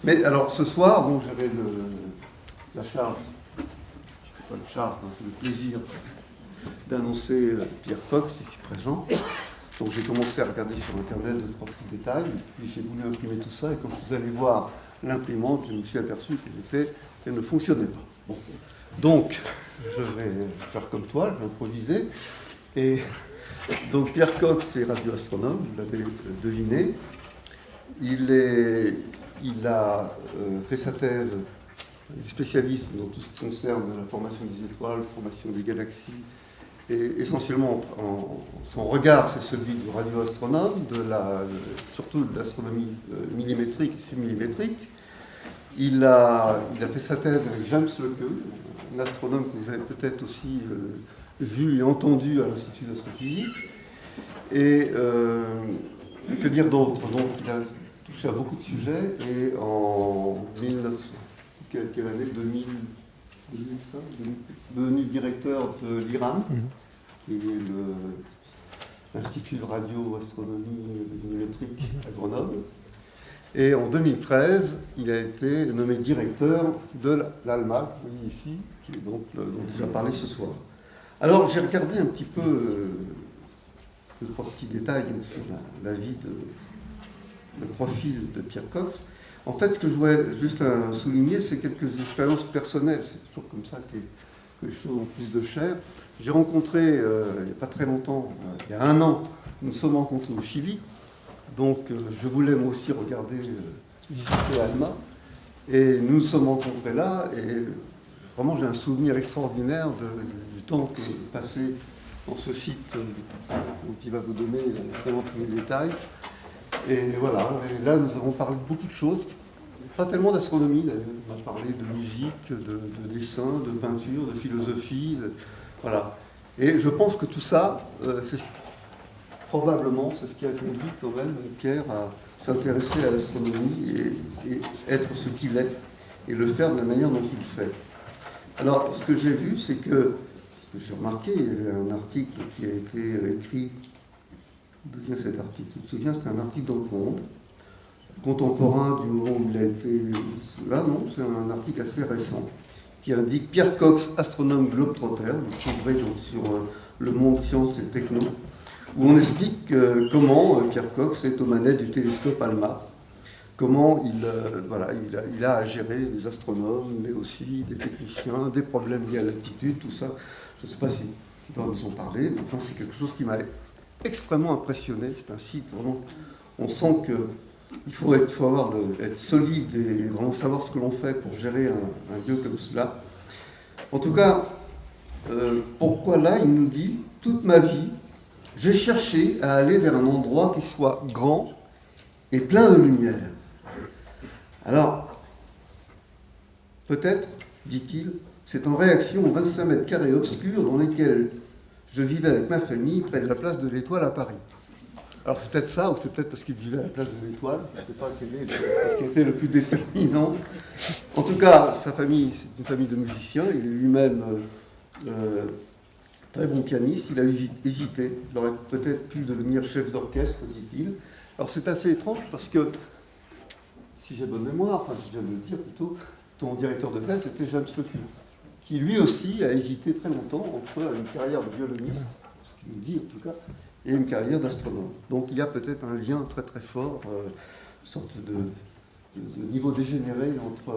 Mais alors, ce soir, bon, j'avais la charge, c'est pas une charge, hein, c'est le plaisir d'annoncer Pierre Cox, ici présent. Donc j'ai commencé à regarder sur Internet 2-3 petits détails, et puis j'ai voulu imprimer tout ça, et quand je suis allé voir l'imprimante, je me suis aperçu qu'elle ne fonctionnait pas. Bon. Donc, je vais faire comme toi, je vais improviser. Et donc Pierre Cox est radioastronome, vous l'avez deviné. Il a fait sa thèse, il est spécialiste dans tout ce qui concerne la formation des étoiles, la formation des galaxies, et essentiellement, son regard, c'est celui du radioastronome, surtout de l'astronomie millimétrique et submillimétrique. Il a fait sa thèse avec James Lockyer, un astronome que vous avez peut-être aussi vu et entendu à l'Institut d'astrophysique. Et que dire d'autre? Donc, il a touché à beaucoup de sujets, et en 1900, quelle année, 2005, devenu directeur de l'IRAM, qui est l'Institut de radioastronomie millimétrique à Grenoble. Et en 2013, il a été nommé directeur de l'ALMA, vous voyez ici, qui est donc dont je vais parler ce soir. Alors, j'ai regardé un petit peu deux, trois petits détails sur la vie, le profil de Pierre Cox. En fait, ce que je voudrais juste souligner, c'est quelques expériences personnelles. C'est toujours comme ça que les choses ont plus de chair. J'ai rencontré, il n'y a pas très longtemps, il y a 1 an, nous nous sommes rencontrés au Chili. Donc, je voulais moi aussi regarder, visiter Alma. Et nous nous sommes rencontrés là. Et vraiment, j'ai un souvenir extraordinaire du temps que j'ai passé dans ce site dont il va vous donner vraiment tous les détails. Et voilà, et là nous avons parlé de beaucoup de choses, pas tellement d'astronomie d'ailleurs, on a parlé de musique, de dessin, de peinture, de philosophie, voilà. Et je pense que tout ça, probablement, c'est ce qui a conduit quand même Pierre à s'intéresser à l'astronomie et être ce qu'il est, et le faire de la manière dont il le fait. Alors, ce que j'ai vu, c'est que, j'ai remarqué, il y avait un article qui a été écrit. D'où vient cet article? Tu te souviens, c'était un article dans Le Monde, contemporain du moment où il a été... Là, non, c'est un article assez récent, qui indique Pierre Cox, astronome globetrotter, vous trouverez donc sur Le Monde Sciences et Techno, où on explique comment Pierre Cox est aux manettes du télescope ALMA, comment il a à gérer des astronomes, mais aussi des techniciens, des problèmes liés à l'altitude, tout ça. Je ne sais pas si ils doivent nous en parler, mais enfin, c'est quelque chose qui m'a extrêmement impressionné. C'est un site vraiment, on sent qu'il faut être solide et vraiment savoir ce que l'on fait pour gérer un lieu comme cela. En tout cas, pourquoi là, il nous dit, toute ma vie, j'ai cherché à aller vers un endroit qui soit grand et plein de lumière. Alors, peut-être, dit-il, c'est en réaction aux 25 mètres carrés obscurs dans lesquels je vivais avec ma famille près de la place de l'Étoile à Paris. Alors c'est peut-être ça, ou c'est peut-être parce qu'il vivait à la place de l'Étoile, je ne sais pas ce qui a été le plus déterminant. En tout cas, sa famille, c'est une famille de musiciens, il est lui-même très bon pianiste, il a hésité, il aurait peut-être pu devenir chef d'orchestre, dit-il. Alors c'est assez étrange parce que, si j'ai bonne mémoire, enfin je viens de le dire plutôt, ton directeur de thèse était James Lockyer, qui lui aussi a hésité très longtemps entre une carrière de violoniste, ce qu'il nous dit en tout cas, et une carrière d'astronome. Donc il y a peut-être un lien très très fort, une sorte de niveau dégénéré entre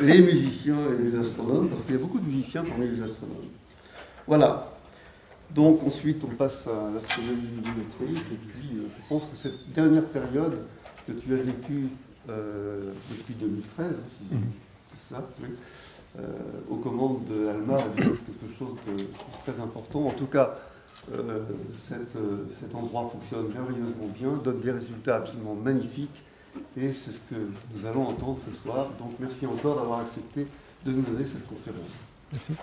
les musiciens et les astronomes, parce qu'il y a beaucoup de musiciens parmi les astronomes. Voilà. Donc ensuite on passe à l'astronomie millimétrique, et puis je pense que cette dernière période que tu as vécue depuis 2013, c'est ça, oui, aux commandes de ALMA, est quelque chose de très important. En tout cas, cet endroit fonctionne merveilleusement bien, donne des résultats absolument magnifiques, et c'est ce que nous allons entendre ce soir. Donc merci encore d'avoir accepté de nous donner cette conférence. Merci.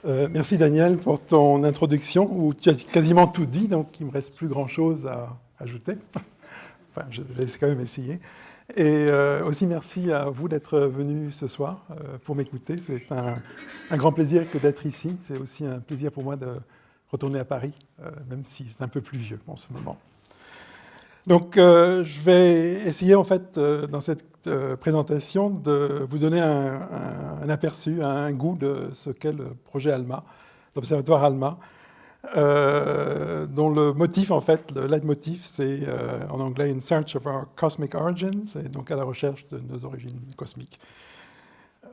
Merci Daniel pour ton introduction, où tu as quasiment tout dit, donc il ne me reste plus grand-chose à ajouter. Enfin, je vais quand même essayer. Et aussi merci à vous d'être venus ce soir pour m'écouter. C'est un grand plaisir que d'être ici. C'est aussi un plaisir pour moi de retourner à Paris, même si c'est un peu pluvieux en ce moment. Donc, je vais essayer, en fait, dans cette présentation, de vous donner un aperçu, un goût de ce qu'est le projet ALMA, l'Observatoire ALMA, dont le motif, en fait, le leitmotiv, c'est en anglais « In search of our cosmic origins », et donc à la recherche de nos origines cosmiques.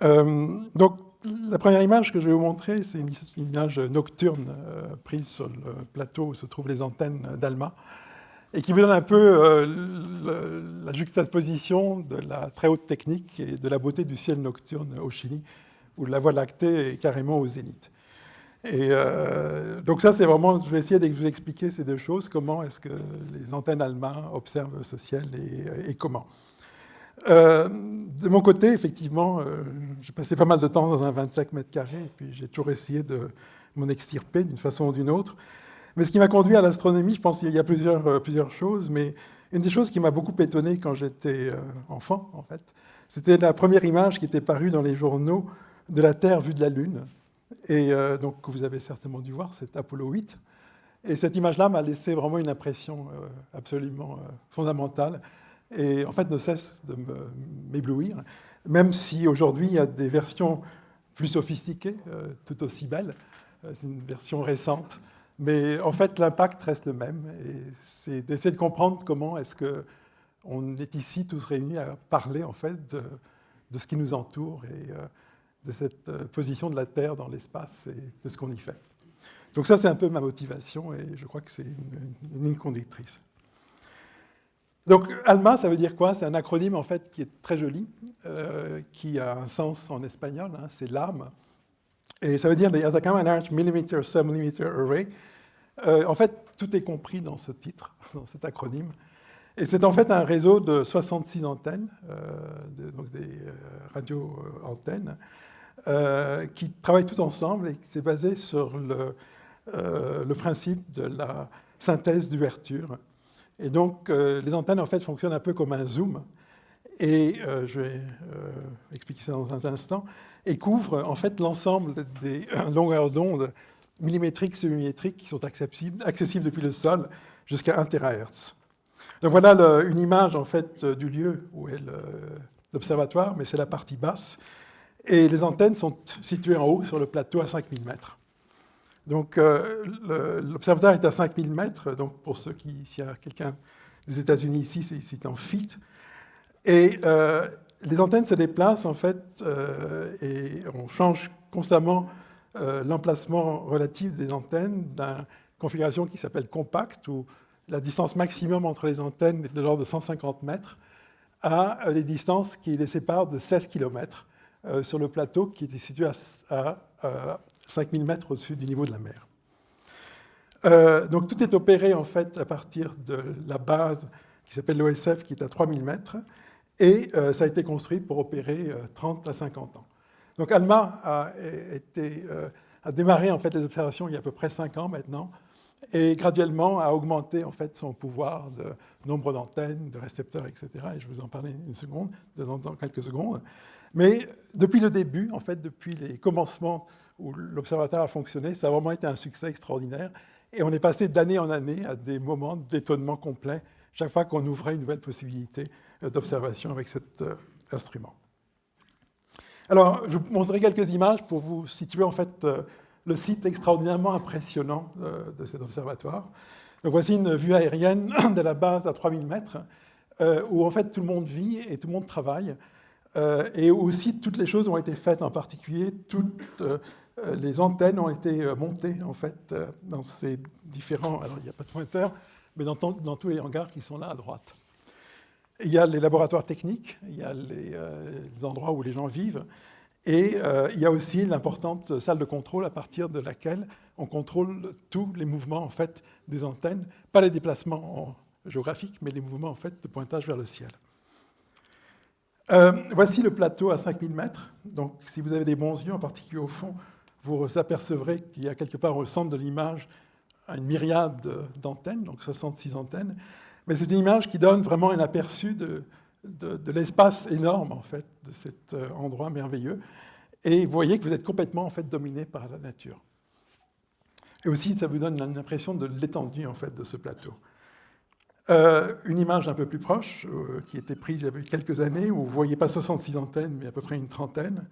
Donc, la première image que je vais vous montrer, c'est une image nocturne prise sur le plateau où se trouvent les antennes d'ALMA, et qui vous donne un peu la juxtaposition de la très haute technique et de la beauté du ciel nocturne au Chili, où la Voie lactée est carrément au zénith. Et donc ça, c'est vraiment, je vais essayer de vous expliquer ces deux choses, comment est-ce que les antennes ALMA observent ce ciel et comment. De mon côté, effectivement, j'ai passé pas mal de temps dans un 25 mètres carrés, et puis j'ai toujours essayé de m'en extirper d'une façon ou d'une autre. Mais ce qui m'a conduit à l'astronomie, je pense qu'il y a plusieurs choses, mais une des choses qui m'a beaucoup étonné quand j'étais enfant, en fait, c'était la première image qui était parue dans les journaux de la Terre vue de la Lune. Et donc, vous avez certainement dû voir, c'est Apollo 8. Et cette image-là m'a laissé vraiment une impression absolument fondamentale et en fait ne cesse de m'éblouir, même si aujourd'hui il y a des versions plus sophistiquées, tout aussi belles. C'est une version récente. Mais en fait, l'impact reste le même. Et c'est d'essayer de comprendre comment est-ce qu'on est ici tous réunis à parler en fait de ce qui nous entoure et de cette position de la Terre dans l'espace et de ce qu'on y fait. Donc ça, c'est un peu ma motivation et je crois que c'est une ligne conductrice. Donc ALMA, ça veut dire quoi? C'est un acronyme en fait qui est très joli, qui a un sens en espagnol, hein, c'est l'âme. Et ça veut dire the Atacama Large Millimeter Submillimeter Array. En fait, tout est compris dans ce titre, dans cet acronyme. Et c'est en fait un réseau de 66 antennes, donc des radio-antennes, qui travaillent tout ensemble et qui est basé sur le principe de la synthèse d'ouverture. Et donc, les antennes, en fait, fonctionnent un peu comme un zoom. Et je vais expliquer ça dans un instant. Et couvrent, en fait, l'ensemble des longueurs d'onde millimétriques, submillimétriques qui sont accessibles depuis le sol jusqu'à 1 THz. Donc voilà une image, en fait, du lieu où est l'observatoire, mais c'est la partie basse. Et les antennes sont situées en haut sur le plateau à 5000 mètres. Donc, l'observatoire est à 5000 mètres. Donc, pour ceux s'il y a quelqu'un des États-Unis ici, c'est en feet. Et les antennes se déplacent, en fait, et on change constamment l'emplacement relatif des antennes d'une configuration qui s'appelle compact, où la distance maximum entre les antennes est de l'ordre de 150 mètres, à des distances qui les séparent de 16 km sur le plateau qui était situé à 5000 mètres au-dessus du niveau de la mer. Donc tout est opéré en fait à partir de la base qui s'appelle l'OSF qui est à 3000 mètres et ça a été construit pour opérer 30 à 50 ans. Donc ALMA a démarré en fait les observations il y a à peu près 5 ans maintenant et graduellement a augmenté en fait son pouvoir de nombre d'antennes, de récepteurs, etc. Et je vais vous en parler dans quelques secondes. Mais depuis le début, en fait, depuis les commencements où l'observatoire a fonctionné, ça a vraiment été un succès extraordinaire. Et on est passé d'année en année à des moments d'étonnement complet chaque fois qu'on ouvrait une nouvelle possibilité d'observation avec cet instrument. Alors, je vous montrerai quelques images pour vous situer en fait le site extraordinairement impressionnant de cet observatoire. Donc, voici une vue aérienne de la base à 3000 mètres où en fait tout le monde vit et tout le monde travaille. Et aussi, toutes les choses ont été faites, en particulier, toutes les antennes ont été montées, en fait, dans ces différents... Alors, il n'y a pas de pointeur, mais dans tous les hangars qui sont là à droite. Il y a les laboratoires techniques, il y a les endroits où les gens vivent, et il y a aussi l'importante salle de contrôle à partir de laquelle on contrôle tous les mouvements, en fait, des antennes, pas les déplacements géographiques, mais les mouvements, en fait, de pointage vers le ciel. Voici le plateau à 5000 mètres. Donc, si vous avez des bons yeux, en particulier au fond, vous apercevrez qu'il y a quelque part au centre de l'image une myriade d'antennes, donc 66 antennes. Mais c'est une image qui donne vraiment un aperçu de l'espace énorme, en fait, de cet endroit merveilleux. Et vous voyez que vous êtes complètement, en fait, dominé par la nature. Et aussi, ça vous donne l'impression de l'étendue, en fait, de ce plateau. Une image un peu plus proche, qui était prise il y a quelques années, où vous ne voyez pas 66 antennes, mais à peu près une trentaine.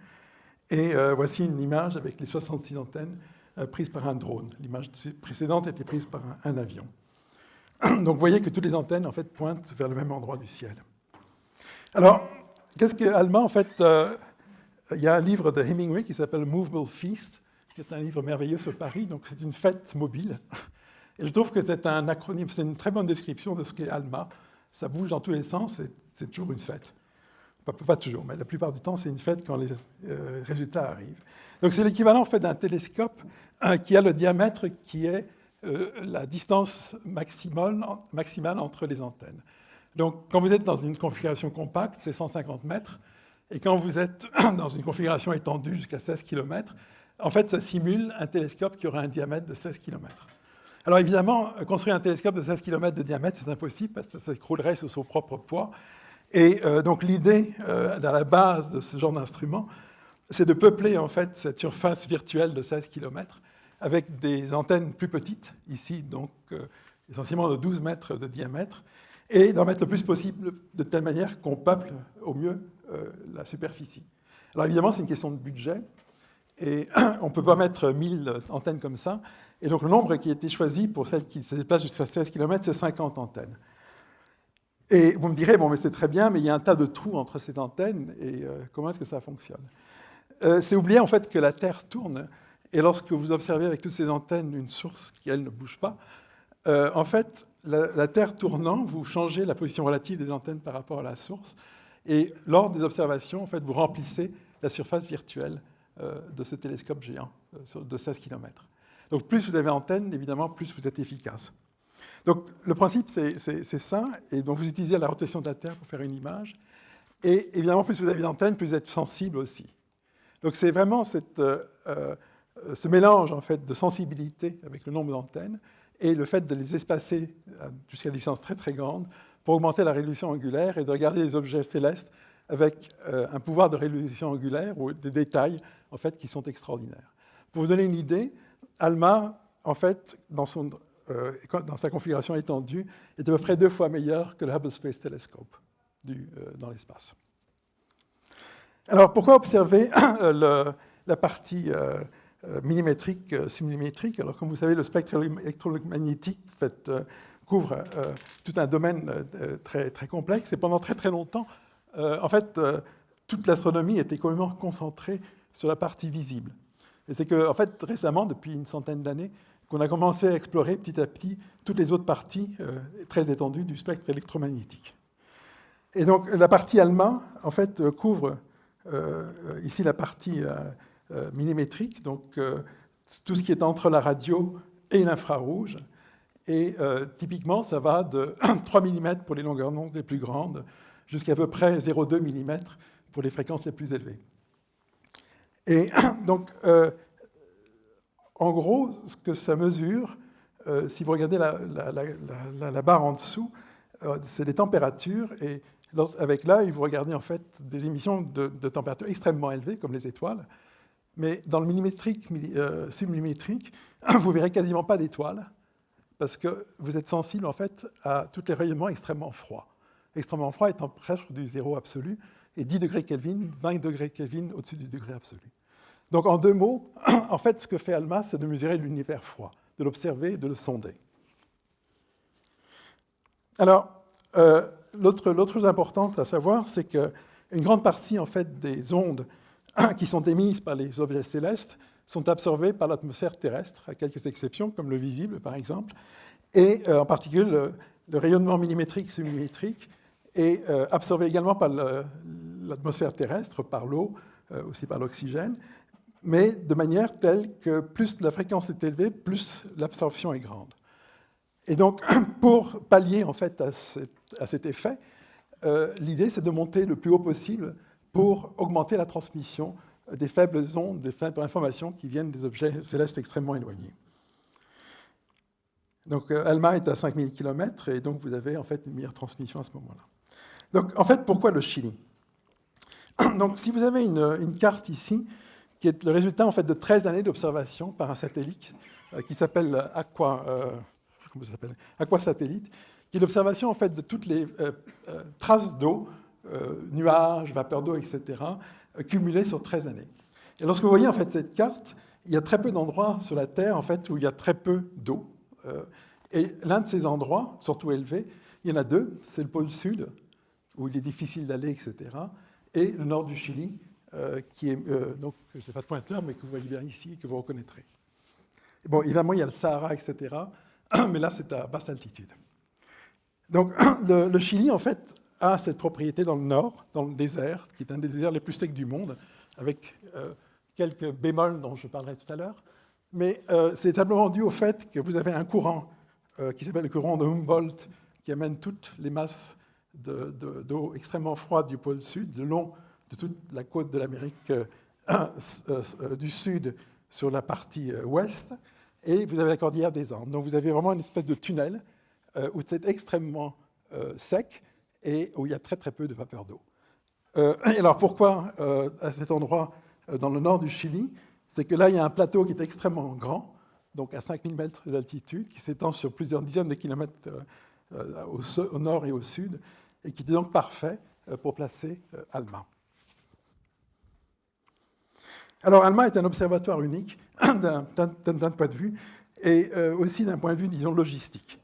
Et voici une image avec les 66 antennes prises par un drone. L'image précédente était prise par un avion. Donc vous voyez que toutes les antennes, en fait, pointent vers le même endroit du ciel. Alors, qu'est-ce que ALMA, en fait, il y a un livre de Hemingway qui s'appelle Movable Feast, qui est un livre merveilleux sur Paris, donc c'est une fête mobile. Et je trouve que c'est un acronyme, c'est une très bonne description de ce qu'est ALMA. Ça bouge dans tous les sens, c'est toujours une fête. Pas toujours, mais la plupart du temps, c'est une fête quand les résultats arrivent. Donc c'est l'équivalent en fait, d'un télescope qui a le diamètre qui est la distance maximale entre les antennes. Donc quand vous êtes dans une configuration compacte, c'est 150 mètres, et quand vous êtes dans une configuration étendue jusqu'à 16 km, en fait, ça simule un télescope qui aura un diamètre de 16 km. Alors évidemment, construire un télescope de 16 km de diamètre, c'est impossible parce que ça s'écroulerait sous son propre poids. Et donc l'idée, à la base de ce genre d'instrument, c'est de peupler en fait cette surface virtuelle de 16 km avec des antennes plus petites, ici donc essentiellement de 12 mètres de diamètre, et d'en mettre le plus possible de telle manière qu'on peuple au mieux la superficie. Alors évidemment, c'est une question de budget, et on ne peut pas mettre 1000 antennes comme ça, et donc le nombre qui a été choisi pour celles qui se déplacent jusqu'à 16 km, c'est 50 antennes. Et vous me direz, bon, mais c'est très bien, mais il y a un tas de trous entre ces antennes, et comment est-ce que ça fonctionne? C'est oublier en fait que la Terre tourne, et lorsque vous observez avec toutes ces antennes une source qui, elle, ne bouge pas, en fait, la Terre tournant, vous changez la position relative des antennes par rapport à la source, et lors des observations, en fait, vous remplissez la surface virtuelle de ce télescope géant de 16 km. Donc plus vous avez d'antennes, évidemment, plus vous êtes efficace. Donc le principe, c'est ça, et donc vous utilisez la rotation de la Terre pour faire une image, et évidemment, plus vous avez d'antennes, plus vous êtes sensible aussi. Donc c'est vraiment ce mélange en fait, de sensibilité avec le nombre d'antennes et le fait de les espacer jusqu'à des distances très très grandes pour augmenter la résolution angulaire et de regarder les objets célestes avec un pouvoir de résolution angulaire ou des détails en fait, qui sont extraordinaires. Pour vous donner une idée, ALMA, en fait, dans sa configuration étendue, est à peu près 2 fois meilleur que le Hubble Space Telescope dans l'espace. Alors, pourquoi observer la partie millimétrique, submillimétrique? Alors, comme vous savez, le spectre électromagnétique en fait, couvre tout un domaine très, très complexe, et pendant très très longtemps, en fait, toute l'astronomie était complètement concentrée sur la partie visible. Et c'est qu'en fait, récemment, depuis une centaine d'années, qu'on a commencé à explorer petit à petit toutes les autres parties très étendues du spectre électromagnétique. Et donc, la partie ALMA, en fait, couvre ici la partie millimétrique, donc tout ce qui est entre la radio et l'infrarouge. Et typiquement, ça va de 3 mm pour les longueurs d'onde les plus grandes jusqu'à peu près 0,2 mm pour les fréquences les plus élevées. Et donc, en gros, ce que ça mesure, si vous regardez la barre en dessous, c'est les températures. Et avec l'œil, vous regardez en fait des émissions de températures extrêmement élevées, comme les étoiles. Mais dans le millimétrique, submillimétrique, vous ne verrez quasiment pas d'étoiles, parce que vous êtes sensible en fait à tous les rayonnements extrêmement froids. Extrêmement froid étant presque du zéro absolu, et 10 degrés Kelvin, 20 degrés Kelvin au-dessus du degré absolu. Donc en 2 mots, en fait, ce que fait ALMA, c'est de mesurer l'univers froid, de l'observer et de le sonder. Alors, l'autre chose importante à savoir, c'est qu'une grande partie en fait, des ondes qui sont émises par les objets célestes sont absorbées par l'atmosphère terrestre, à quelques exceptions, comme le visible par exemple, et en particulier le rayonnement millimétrique, submillimétrique, est absorbé également par l'atmosphère terrestre, par l'eau, aussi par l'oxygène, mais de manière telle que plus la fréquence est élevée, plus l'absorption est grande. Et donc, pour pallier en fait à cet effet, l'idée c'est de monter le plus haut possible pour augmenter la transmission des faibles ondes, des faibles informations qui viennent des objets célestes extrêmement éloignés. Donc, ALMA est à 5000 km, et donc vous avez en fait une meilleure transmission à ce moment-là. Donc, en fait, pourquoi le Chili? Donc, si vous avez une carte ici, qui est le résultat en fait, de 13 années d'observation par un satellite qui s'appelle Aqua Satellite, qui est l'observation en fait, de toutes les traces d'eau, nuages, vapeurs d'eau, etc., cumulées sur 13 années. Et lorsque vous voyez en fait, cette carte, il y a très peu d'endroits sur la Terre en fait, où il y a très peu d'eau. Et l'un de ces endroits, surtout élevés, il y en a deux, c'est le pôle sud, où il est difficile d'aller, etc., et le nord du Chili, qui est, donc, je n'ai pas de pointeur, mais que vous voyez bien ici, et que vous reconnaîtrez. Bon, évidemment, il y a le Sahara, etc., mais là, c'est à basse altitude. Donc, le Chili, en fait, a cette propriété dans le nord, dans le désert, qui est un des déserts les plus secs du monde, avec quelques bémols dont je parlerai tout à l'heure. Mais c'est simplement dû au fait que vous avez un courant qui s'appelle le courant de Humboldt, qui amène toutes les masses d'eau extrêmement froide du pôle sud, le long de toute la côte de l'Amérique du Sud sur la partie ouest, et vous avez la cordillère des Andes. Donc vous avez vraiment une espèce de tunnel où c'est extrêmement sec et où il y a très très peu de vapeur d'eau. Et alors pourquoi à cet endroit dans le nord du Chili? C'est que là, il y a un plateau qui est extrêmement grand, donc à 5000 mètres d'altitude, qui s'étend sur plusieurs dizaines de kilomètres au nord et au sud, et qui est donc parfait pour placer ALMA. Alors, ALMA est un observatoire unique d'un point de vue, et aussi d'un point de vue, disons, logistique.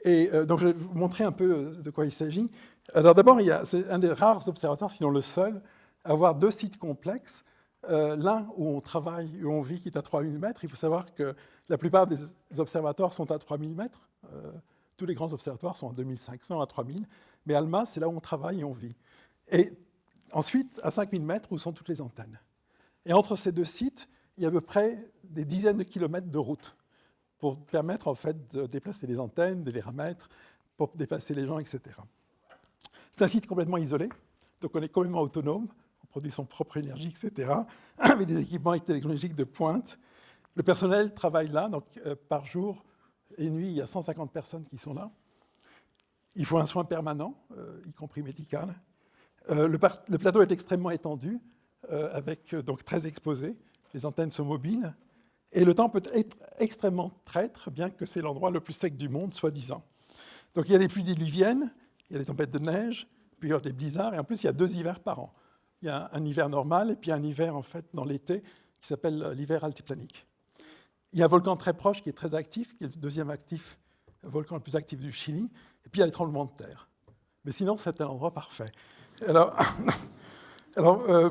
Et donc, je vais vous montrer un peu de quoi il s'agit. Alors, d'abord, c'est un des rares observatoires, sinon le seul, à avoir deux sites complexes. L'un où on travaille, où on vit, qui est à 3000 mètres. Il faut savoir que la plupart des observatoires sont à 3000 mètres. Tous les grands observatoires sont à 2500, à 3000. Mais ALMA, c'est là où on travaille et on vit. Et ensuite, à 5000 mètres, où sont toutes les antennes. Et entre ces deux sites, il y a à peu près des dizaines de kilomètres de route pour permettre en fait, de déplacer les antennes, de les remettre, pour déplacer les gens, etc. C'est un site complètement isolé, donc on est complètement autonome. On produit son propre énergie, etc., avec des équipements technologiques de pointe. Le personnel travaille là, donc par jour et nuit, il y a 150 personnes qui sont là. Il faut un soin permanent, y compris médical. Le plateau est extrêmement étendu, avec donc très exposé. Les antennes sont mobiles. Et le temps peut être extrêmement traître, bien que c'est l'endroit le plus sec du monde, soi-disant. Donc il y a des pluies diluviennes, il y a des tempêtes de neige, puis il y a des blizzards, et en plus il y a 2 hivers par an. Il y a un hiver normal et puis un hiver en fait dans l'été qui s'appelle l'hiver altiplanique. Il y a un volcan très proche qui est très actif, qui est le deuxième volcan le plus actif du Chili, et puis il y a les tremblements de terre. Mais sinon, c'est un endroit parfait. Alors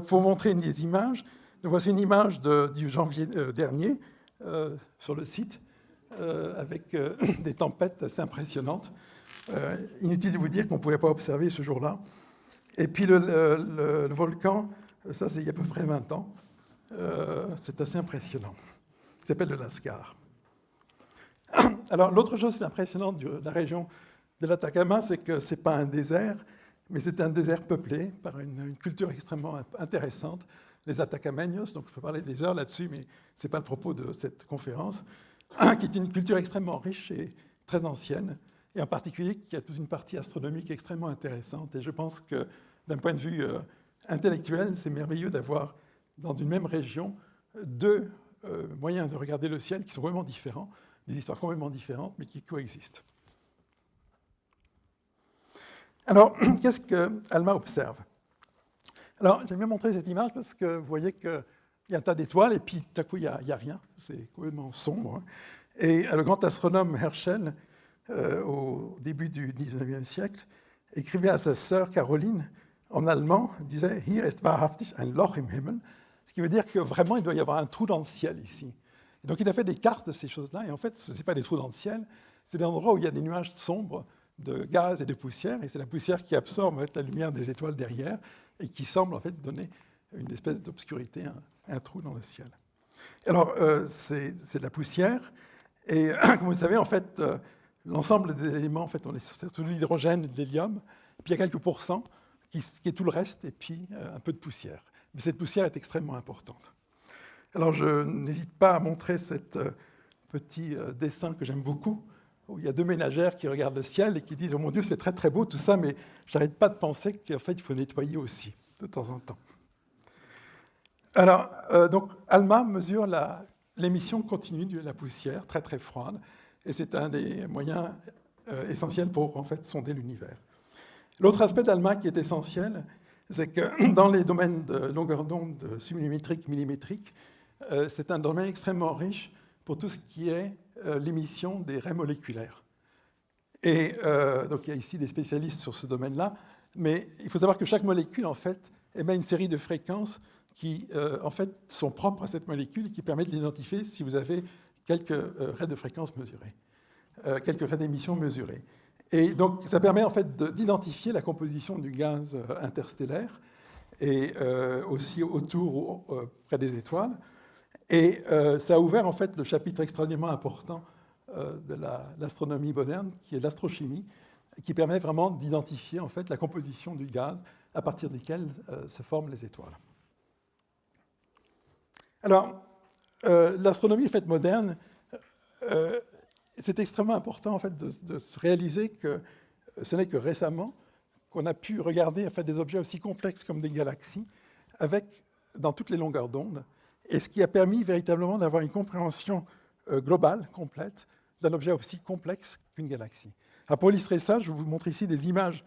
pour montrer une des images, donc voici une image du janvier dernier sur le site, avec des tempêtes assez impressionnantes. Inutile de vous dire qu'on ne pouvait pas observer ce jour-là. Et puis le volcan, ça c'est il y a à peu près 20 ans, c'est assez impressionnant. Il s'appelle le Lascar. Alors l'autre chose impressionnante de la région de l'Atacama, c'est que ce n'est pas un désert, mais c'est un désert peuplé par une culture extrêmement intéressante, les Atacameños, donc je peux parler des heures là-dessus, mais ce n'est pas le propos de cette conférence, qui est une culture extrêmement riche et très ancienne, et en particulier qui a toute une partie astronomique extrêmement intéressante. Et je pense que d'un point de vue intellectuel, c'est merveilleux d'avoir dans une même région deux moyens de regarder le ciel qui sont vraiment différents, des histoires complètement différentes, mais qui coexistent. Alors, qu'est-ce que ALMA observe? Alors, j'aime bien montrer cette image parce que vous voyez qu'il y a un tas d'étoiles et puis tout à coup, il n'y a rien. C'est complètement sombre. Et le grand astronome Herschel, au début du XIXe siècle, écrivait à sa sœur Caroline, en allemand, disait « Hier ist wahrhaftig ein Loch im Himmel », ce qui veut dire que vraiment, il doit y avoir un trou dans le ciel ici. Et donc, il a fait des cartes de ces choses-là, et en fait, ce n'est pas des trous dans le ciel, c'est des endroits où il y a des nuages sombres de gaz et de poussière, et c'est la poussière qui absorbe en fait, la lumière des étoiles derrière, et qui semble en fait donner une espèce d'obscurité, un trou dans le ciel. Alors, c'est de la poussière, et comme vous savez, en fait, l'ensemble des éléments, en fait, on est surtout de l'hydrogène et de l'hélium, puis il y a quelques pourcents qui est tout le reste, et puis un peu de poussière. Mais cette poussière est extrêmement importante. Alors, je n'hésite pas à montrer ce petit dessin que j'aime beaucoup, où il y a deux ménagères qui regardent le ciel et qui disent « Oh mon Dieu, c'est très très beau tout ça, mais j'arrête pas de penser qu'en fait, il faut nettoyer aussi, de temps en temps. » Alors, donc, ALMA mesure l'émission continue de la poussière, très très froide, et c'est un des moyens essentiels pour en fait sonder l'univers. L'autre aspect d'ALMA qui est essentiel, c'est que dans les domaines de longueur d'onde submillimétrique, millimétrique, c'est un domaine extrêmement riche pour tout ce qui est l'émission des raies moléculaires. Et donc il y a ici des spécialistes sur ce domaine-là, mais il faut savoir que chaque molécule, en fait, émet une série de fréquences qui, en fait, sont propres à cette molécule et qui permettent d'identifier si vous avez quelques raies de fréquence mesurées, quelques raies d'émission mesurées. Et donc, ça permet en fait d'identifier la composition du gaz interstellaire et aussi autour, près des étoiles. Et ça a ouvert en fait le chapitre extrêmement important de l'astronomie moderne, qui est l'astrochimie, qui permet vraiment d'identifier en fait la composition du gaz à partir duquel se forment les étoiles. Alors, l'astronomie faite moderne, c'est extrêmement important en fait, de se réaliser que ce n'est que récemment qu'on a pu regarder en fait, des objets aussi complexes comme des galaxies dans toutes les longueurs d'onde, et ce qui a permis véritablement d'avoir une compréhension globale, complète, d'un objet aussi complexe qu'une galaxie. Alors pour illustrer ça, je vous montre ici des images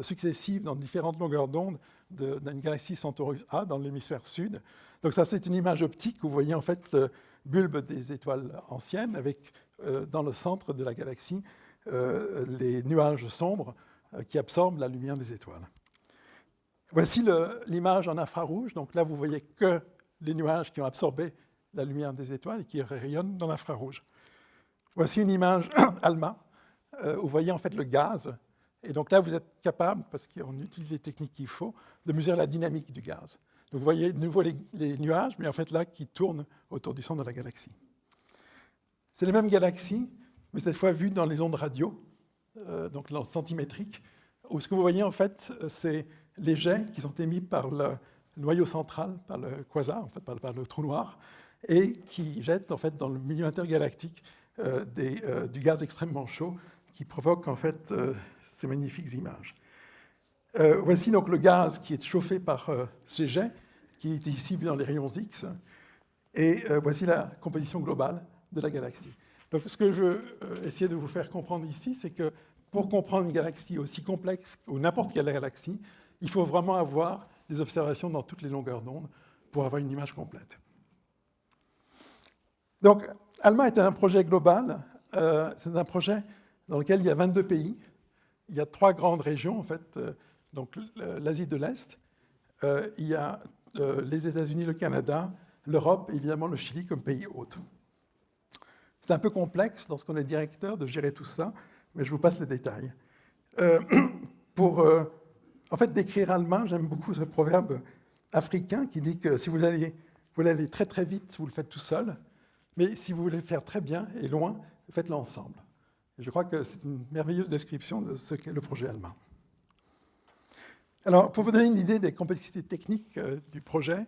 successives dans différentes longueurs d'onde d'une galaxie Centaurus A dans l'hémisphère sud. Donc ça, c'est une image optique où vous voyez en fait le bulbe des étoiles anciennes avec dans le centre de la galaxie les nuages sombres qui absorbent la lumière des étoiles. Voici l'image en infrarouge. Donc là, vous voyez que les nuages qui ont absorbé la lumière des étoiles et qui rayonnent dans l'infrarouge. Voici une image ALMA où vous voyez en fait le gaz. Et donc là, vous êtes capable, parce qu'on utilise les techniques qu'il faut, de mesurer la dynamique du gaz. Donc vous voyez de nouveau les nuages, mais en fait là, qui tournent autour du centre de la galaxie. C'est les mêmes galaxies, mais cette fois vues dans les ondes radio, donc l'onde centimétrique, où ce que vous voyez en fait, c'est les jets qui sont émis par le noyau central, par le quasar, en fait, par le trou noir, et qui jettent en fait dans le milieu intergalactique du gaz extrêmement chaud qui provoque en fait ces magnifiques images. Voici donc le gaz qui est chauffé par ces jets, qui est ici vu dans les rayons X, et voici la composition globale de la galaxie. Donc ce que je veux essayer de vous faire comprendre ici, c'est que pour comprendre une galaxie aussi complexe ou n'importe quelle galaxie, il faut vraiment avoir des observations dans toutes les longueurs d'onde pour avoir une image complète. Donc, ALMA est un projet global. C'est un projet dans lequel il y a 22 pays. Il y a 3 grandes régions, en fait. Donc, l'Asie de l'Est. Il y a les États-Unis, le Canada, l'Europe et évidemment le Chili comme pays hôte. C'est un peu complexe lorsqu'on est directeur de gérer tout ça, mais je vous passe les détails. Pour en fait, décrire ALMA, j'aime beaucoup ce proverbe africain qui dit que si vous voulez aller très très vite, vous le faites tout seul, mais si vous voulez le faire très bien et loin, faites-le ensemble. Et je crois que c'est une merveilleuse description de ce qu'est le projet ALMA. Alors, pour vous donner une idée des complexités techniques du projet,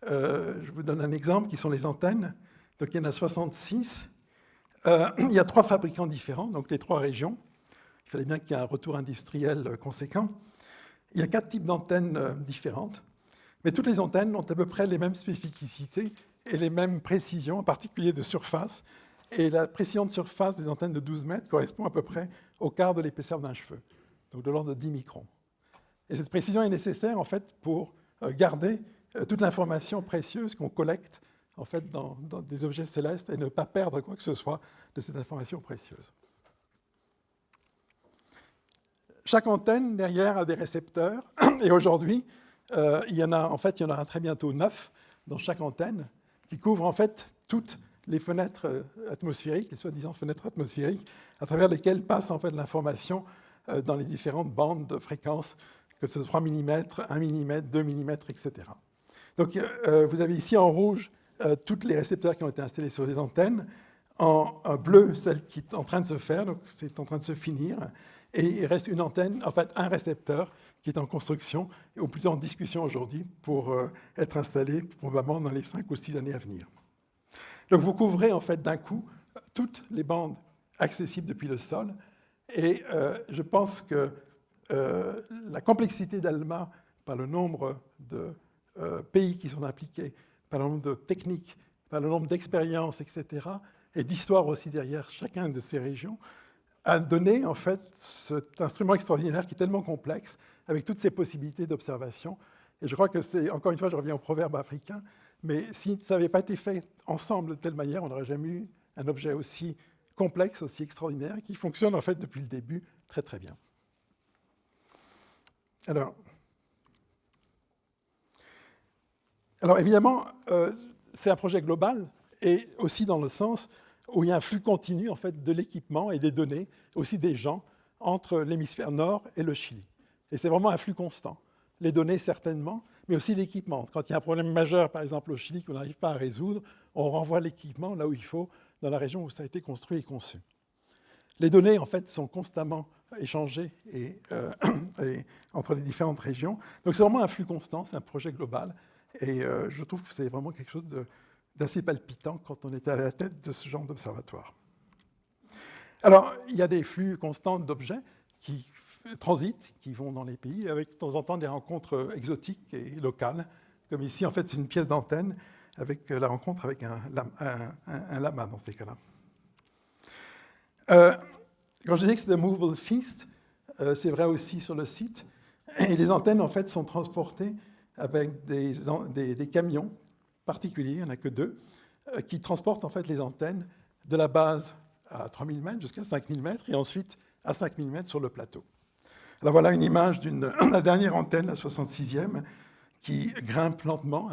je vous donne un exemple qui sont les antennes. Donc, il y en a 66. Il y a 3 fabricants différents, donc les 3 régions. Il fallait bien qu'il y ait un retour industriel conséquent. Il y a 4 types d'antennes différentes, mais toutes les antennes ont à peu près les mêmes spécificités et les mêmes précisions, en particulier de surface. Et la précision de surface des antennes de 12 mètres correspond à peu près au quart de l'épaisseur d'un cheveu, donc de l'ordre de 10 microns. Et cette précision est nécessaire en fait pour garder toute l'information précieuse qu'on collecte en fait dans des objets célestes et ne pas perdre quoi que ce soit de cette information précieuse. Chaque antenne derrière a des récepteurs et aujourd'hui il y en aura très bientôt 9 dans chaque antenne qui couvrent en fait toutes les fenêtres atmosphériques, les soi-disant fenêtres atmosphériques, à travers lesquelles passe en fait l'information dans les différentes bandes de fréquences, que ce soit 3 mm, 1 mm, 2 mm, etc. Donc vous avez ici en rouge tous les récepteurs qui ont été installés sur les antennes, en bleu celle qui est en train de se faire, donc c'est en train de se finir, et il reste une antenne, en fait un récepteur qui est en construction, ou plutôt en discussion aujourd'hui, pour être installé probablement dans les 5 ou 6 années à venir. Donc vous couvrez en fait d'un coup toutes les bandes accessible depuis le sol. Et je pense que la complexité d'ALMA, par le nombre de pays qui sont impliqués, par le nombre de techniques, par le nombre d'expériences, etc., et d'histoire aussi derrière chacun de ces régions, a donné en fait cet instrument extraordinaire qui est tellement complexe, avec toutes ces possibilités d'observation. Et je crois que c'est, encore une fois, je reviens au proverbe africain, mais si ça n'avait pas été fait ensemble de telle manière, on n'aurait jamais eu un objet aussi complexe, aussi extraordinaire, qui fonctionne en fait depuis le début très très bien. Alors évidemment, c'est un projet global, et aussi dans le sens où il y a un flux continu en fait, de l'équipement et des données, aussi des gens, entre l'hémisphère nord et le Chili. Et c'est vraiment un flux constant. Les données, certainement, mais aussi l'équipement. Quand il y a un problème majeur, par exemple au Chili, qu'on n'arrive pas à résoudre, on renvoie l'équipement là où il faut, dans la région où ça a été construit et conçu. Les données, en fait, sont constamment échangées et entre les différentes régions. Donc c'est vraiment un flux constant, c'est un projet global. Et je trouve que c'est vraiment quelque chose d'assez palpitant quand on était à la tête de ce genre d'observatoire. Alors, il y a des flux constants d'objets qui transitent, qui vont dans les pays, avec de temps en temps des rencontres exotiques et locales. Comme ici, en fait, c'est une pièce d'antenne avec la rencontre avec un lama dans ces cas-là. Quand je dis que c'est un movable feast, c'est vrai aussi sur le site. Et les antennes, en fait, sont transportées avec des camions particuliers, il n'y en a que 2, qui transportent en fait les antennes de la base à 3000 mètres jusqu'à 5000 mètres et ensuite à 5000 mètres sur le plateau. Alors voilà une image de la dernière antenne, la 66e, qui grimpe lentement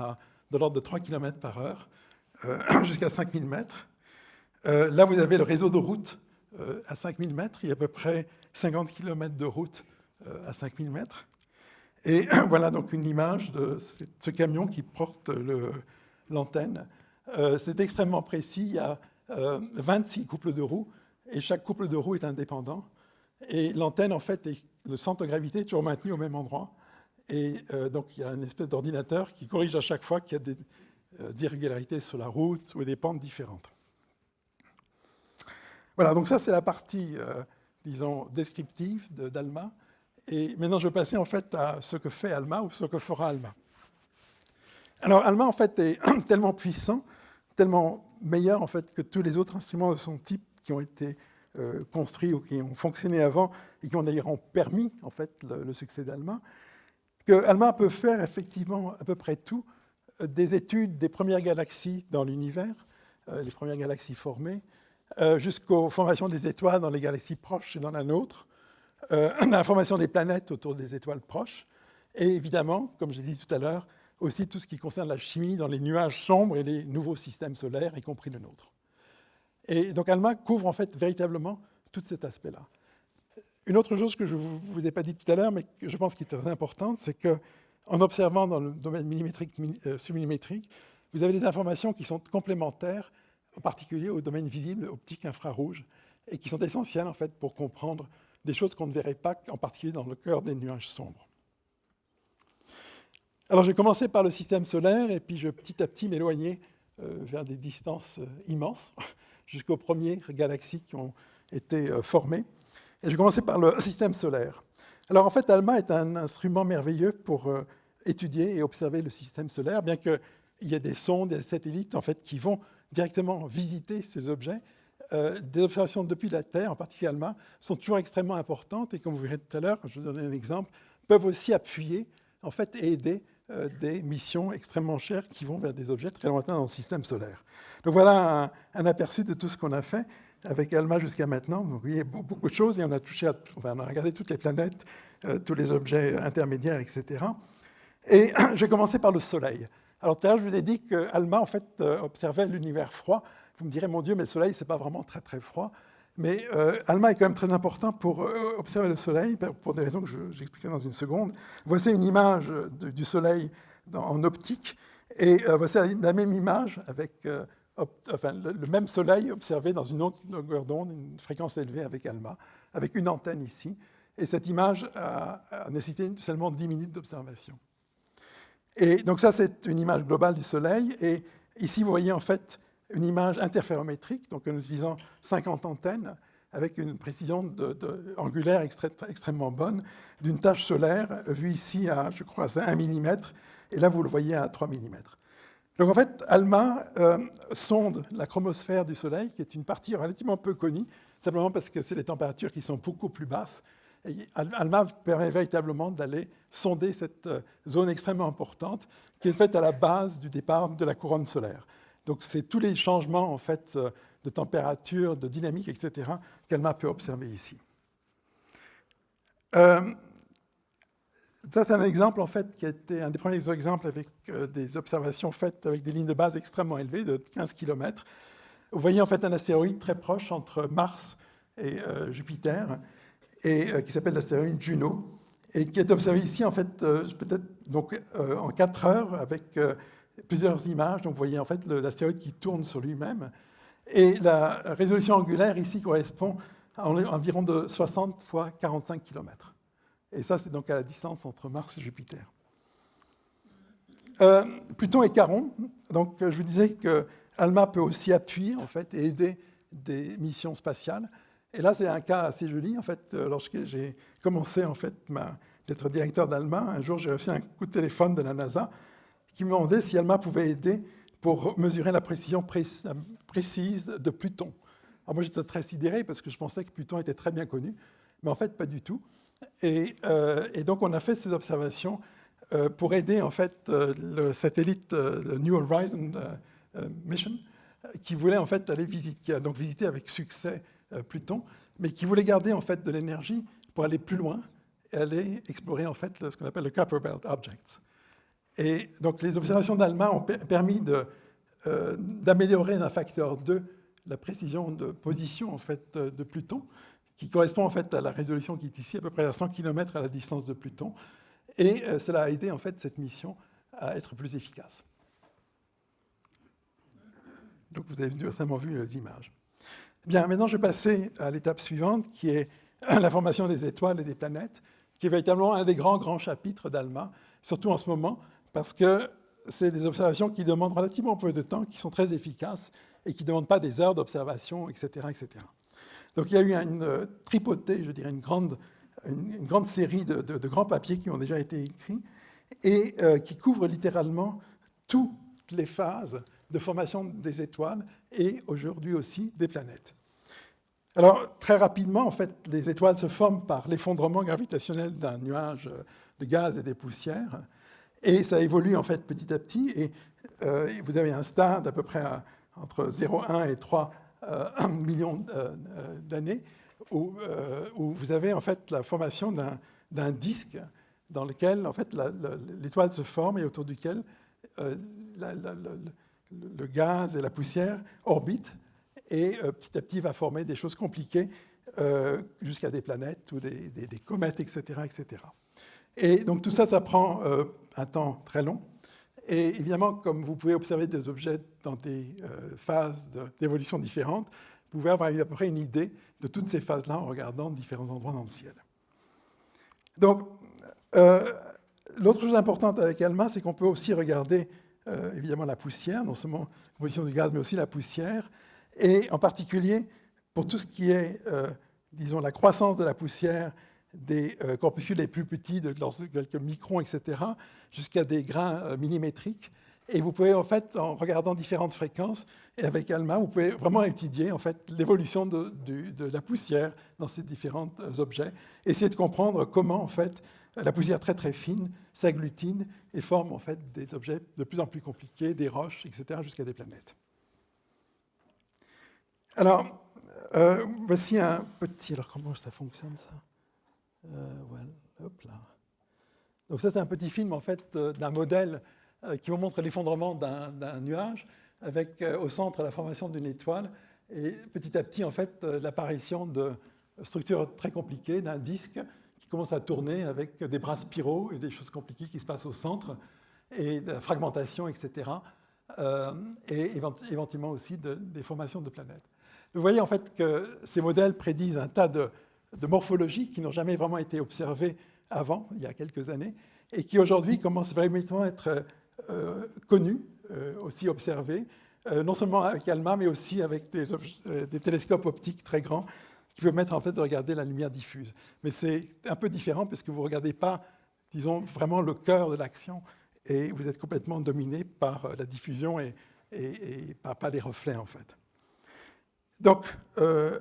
de l'ordre de 3 km par heure jusqu'à 5000 mètres. Là, vous avez le réseau de routes à 5000 mètres. Il y a à peu près 50 km de route à 5000 mètres. Et voilà donc une image de ce camion qui porte l'antenne. C'est extrêmement précis. Il y a 26 couples de roues et chaque couple de roues est indépendant. Et l'antenne, en fait, le centre de gravité est toujours maintenu au même endroit. Et donc, il y a une espèce d'ordinateur qui corrige à chaque fois qu'il y a des irrégularités sur la route ou des pentes différentes. Voilà, donc ça, c'est la partie, disons, descriptive d'ALMA. Et maintenant, je vais passer en fait à ce que fait ALMA ou ce que fera ALMA. Alors, ALMA, en fait, est tellement puissant, tellement meilleur en fait, que tous les autres instruments de son type qui ont été construits ou qui ont fonctionné avant et qui ont d'ailleurs permis en fait, le succès d'ALMA, que ALMA peut faire effectivement à peu près tout, des études des premières galaxies dans l'univers, les premières galaxies formées, jusqu'aux formations des étoiles dans les galaxies proches et dans la nôtre, la formation des planètes autour des étoiles proches, et évidemment, comme j'ai dit tout à l'heure, aussi tout ce qui concerne la chimie dans les nuages sombres et les nouveaux systèmes solaires, y compris le nôtre. Et donc ALMA couvre en fait véritablement tout cet aspect-là. Une autre chose que je ne vous ai pas dit tout à l'heure, mais que je pense qui est très importante, c'est qu'en observant dans le domaine millimétrique, submillimétrique, vous avez des informations qui sont complémentaires, en particulier au domaine visible, optique, infrarouge, et qui sont essentielles en fait pour comprendre des choses qu'on ne verrait pas, en particulier dans le cœur des nuages sombres. Alors, je vais commencer par le système solaire, et puis je vais petit à petit m'éloigner vers des distances immenses, jusqu'aux premières galaxies qui ont été formées. Et je vais commencer par le système solaire. Alors, en fait, ALMA est un instrument merveilleux pour étudier et observer le système solaire, bien qu'il y ait des sondes, des satellites, en fait, qui vont directement visiter ces objets. Des observations depuis la Terre, en particulier ALMA, sont toujours extrêmement importantes, et comme vous verrez tout à l'heure, je vais donner un exemple, peuvent aussi appuyer, en fait, et aider des missions extrêmement chères qui vont vers des objets très lointains dans le système solaire. Donc voilà un aperçu de tout ce qu'on a fait avec ALMA jusqu'à maintenant. Donc, vous voyez beaucoup de choses, et on a on a regardé toutes les planètes, tous les objets intermédiaires, etc. Et je vais commencer par le Soleil. Alors tout à l'heure, je vous ai dit que ALMA, en fait, observait l'univers froid. Vous me direz, mon Dieu, mais le Soleil, ce n'est pas vraiment très, très froid. Mais ALMA est quand même très important pour observer le Soleil, pour des raisons que j'expliquerai dans une seconde. Voici une image du Soleil en optique, et voici la même image avec le même Soleil observé dans une autre longueur d'onde, une fréquence élevée avec ALMA, avec une antenne ici. Et cette image a nécessité seulement 10 minutes d'observation. Et donc ça, c'est une image globale du Soleil. Et ici, vous voyez en fait une image interférométrique, donc en utilisant 50 antennes. avec une précision angulaire extrêmement bonne d'une tache solaire vue ici à, je crois, à 1 mm, et là vous le voyez à 3 mm. Donc en fait, ALMA sonde la chromosphère du Soleil, qui est une partie relativement peu connue, simplement parce que c'est des températures qui sont beaucoup plus basses. Et ALMA permet véritablement d'aller sonder cette zone extrêmement importante qui est faite à la base du départ de la couronne solaire. Donc c'est tous les changements en fait, de température, de dynamique, etc., qu'ALMA peut observer ici. Ça, c'est un exemple, en fait, qui a été un des premiers exemples avec des observations faites avec des lignes de base extrêmement élevées, de 15 km. Vous voyez, en fait, un astéroïde très proche entre Mars et Jupiter, et qui s'appelle l'astéroïde Juno, et qui est observé ici, en fait, peut-être donc, en 4 heures, avec plusieurs images. Donc, vous voyez, en fait, l'astéroïde qui tourne sur lui-même. Et la résolution angulaire, ici, correspond à environ de 60 fois 45 km. Et ça, c'est donc à la distance entre Mars et Jupiter. Pluton et Charon. Donc, je vous disais que ALMA peut aussi appuyer en fait, et aider des missions spatiales. Et là, c'est un cas assez joli. En fait, lorsque j'ai commencé en fait, d'être directeur d'ALMA, un jour, j'ai reçu un coup de téléphone de la NASA qui me demandait si ALMA pouvait aider pour mesurer la précision précise de Pluton. Alors moi, j'étais très sidéré parce que je pensais que Pluton était très bien connu, mais en fait, pas du tout. Et donc, on a fait ces observations pour aider en fait, le satellite le New Horizons Mission, qui voulait en fait aller visiter, qui a donc visité avec succès Pluton, mais qui voulait garder en fait de l'énergie pour aller plus loin et aller explorer en fait ce qu'on appelle le Kuiper Belt Objects. Et donc, les observations d'ALMA ont permis d'améliorer d'un facteur 2 la précision de position en fait, de Pluton, qui correspond en fait à la résolution qui est ici, à peu près à 100 km à la distance de Pluton. Et cela a aidé en fait cette mission à être plus efficace. Donc vous avez certainement vu les images. Bien, maintenant je vais passer à l'étape suivante, qui est la formation des étoiles et des planètes, qui est véritablement un des grands chapitres d'ALMA, surtout en ce moment, parce que c'est des observations qui demandent relativement peu de temps, qui sont très efficaces et qui ne demandent pas des heures d'observation, etc., etc. Donc il y a eu une tripotée, je dirais une grande série de grands papiers qui ont déjà été écrits et qui couvrent littéralement toutes les phases de formation des étoiles et aujourd'hui aussi des planètes. Alors très rapidement, en fait, les étoiles se forment par l'effondrement gravitationnel d'un nuage de gaz et des poussières et ça évolue en fait petit à petit et vous avez un stade à peu près entre 0,1 et 3 millions d'années, où vous avez en fait la formation d'un disque dans lequel en fait l'étoile se forme et autour duquel le gaz et la poussière orbitent et petit à petit va former des choses compliquées jusqu'à des planètes ou des comètes, etc., etc. Et donc tout ça, ça prend un temps très long. Et évidemment, comme vous pouvez observer des objets dans des phases d'évolution différentes, vous pouvez avoir à peu près une idée de toutes ces phases-là en regardant différents endroits dans le ciel. Donc, l'autre chose importante avec ALMA, c'est qu'on peut aussi regarder évidemment la poussière, non seulement la composition du gaz, mais aussi la poussière, et en particulier pour tout ce qui est, disons, la croissance de la poussière, des corpuscules les plus petits, de quelques microns, etc., jusqu'à des grains millimétriques. Et vous pouvez, en fait, en regardant différentes fréquences, et avec ALMA, vous pouvez vraiment étudier en fait, l'évolution de la poussière dans ces différents objets, essayer de comprendre comment, en fait, la poussière très très fine s'agglutine et forme en fait, des objets de plus en plus compliqués, des roches, etc., jusqu'à des planètes. Alors, voici un petit... Alors, comment ça fonctionne, ça voilà, hop là. Donc ça, c'est un petit film en fait d'un modèle qui vous montre l'effondrement d'un nuage avec au centre la formation d'une étoile et petit à petit en fait l'apparition de structures très compliquées d'un disque qui commence à tourner avec des bras spiraux et des choses compliquées qui se passent au centre et de la fragmentation, etc. Et éventuellement aussi des formations de planètes. Vous voyez en fait que ces modèles prédisent un tas de morphologies qui n'ont jamais vraiment été observées avant, il y a quelques années, et qui aujourd'hui commencent vraiment à être connues, aussi observées, non seulement avec ALMA, mais aussi avec des télescopes optiques très grands. qui peut permettre en fait de regarder la lumière diffuse. Mais c'est un peu différent puisque vous ne regardez pas, disons, vraiment le cœur de l'action et vous êtes complètement dominé par la diffusion et pas les reflets en fait. Donc, je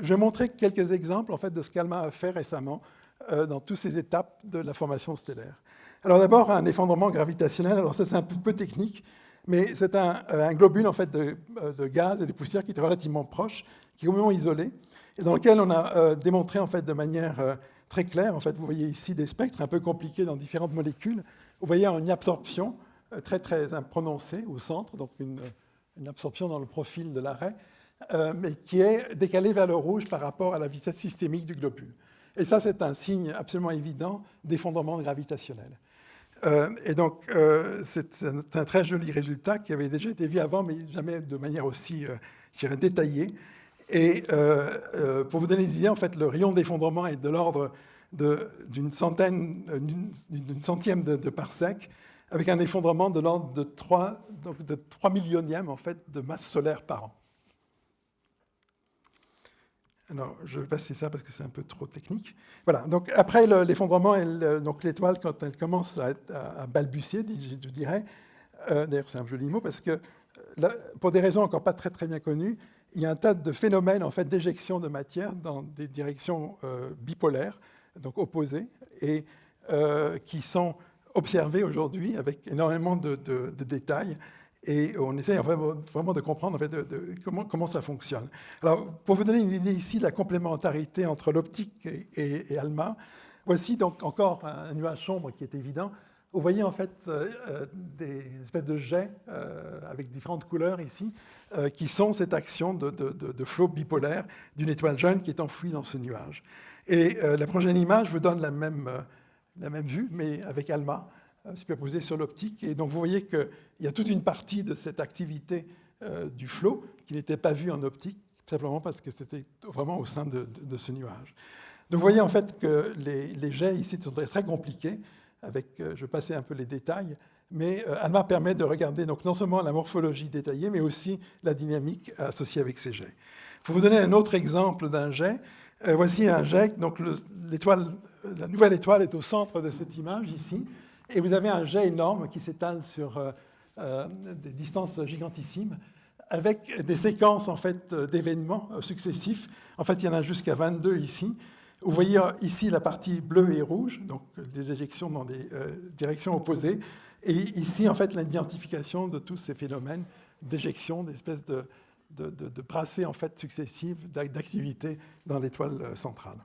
vais montrer quelques exemples en fait, de ce qu'ALMA a fait récemment dans toutes ces étapes de la formation stellaire. Alors d'abord, un effondrement gravitationnel. Alors ça, c'est un peu technique, mais c'est un globule en fait, de gaz et de poussière qui est relativement proche, qui est complètement isolé, et dans lequel on a démontré en fait, de manière très claire, en fait, vous voyez ici des spectres un peu compliqués dans différentes molécules. Vous voyez une absorption très prononcée au centre, donc une absorption dans le profil de l'arrêt, mais qui est décalée vers le rouge par rapport à la vitesse systémique du globule. Et ça, c'est un signe absolument évident d'effondrement gravitationnel. Et donc, c'est un très joli résultat qui avait déjà été vu avant, mais jamais de manière aussi détaillée. Et pour vous donner une idée, en fait, le rayon d'effondrement est de l'ordre d'une centième de parsec, avec un effondrement de l'ordre de 3 millionièmes en fait, de masse solaire par an. Alors, je vais passer ça parce que c'est un peu trop technique. Voilà, donc après l'effondrement, donc l'étoile, quand elle commence à balbutier, je dirais, d'ailleurs c'est un joli mot, parce que pour des raisons encore pas très bien connues, il y a un tas de phénomènes en fait, d'éjection de matière dans des directions bipolaires, donc opposées, et qui sont observées aujourd'hui avec énormément de détails. Et on essaie vraiment de comprendre en fait, comment ça fonctionne. Alors, pour vous donner une idée ici de la complémentarité entre l'optique et ALMA, voici donc encore un nuage sombre qui est évident. Vous voyez en fait des espèces de jets avec différentes couleurs ici, qui sont cette action de flot bipolaire d'une étoile jeune qui est enfouie dans ce nuage. Et la prochaine image vous donne la même vue, mais avec ALMA, superposée sur l'optique. Et donc vous voyez qu'il y a toute une partie de cette activité du flot qui n'était pas vue en optique, simplement parce que c'était vraiment au sein de ce nuage. Donc vous voyez en fait que les jets ici sont très compliqués, je vais passer un peu les détails, mais ALMA permet de regarder donc non seulement la morphologie détaillée, mais aussi la dynamique associée avec ces jets. Pour vous donner un autre exemple d'un jet, voici un jet, donc la nouvelle étoile est au centre de cette image ici, et vous avez un jet énorme qui s'étale sur des distances gigantissimes, avec des séquences en fait, d'événements successifs. En fait, il y en a jusqu'à 22 ici. Vous voyez ici la partie bleue et rouge, donc des éjections dans des directions opposées, et ici, en fait, l'identification de tous ces phénomènes d'éjection, d'espèces de brassées en fait, successives d'activité dans l'étoile centrale.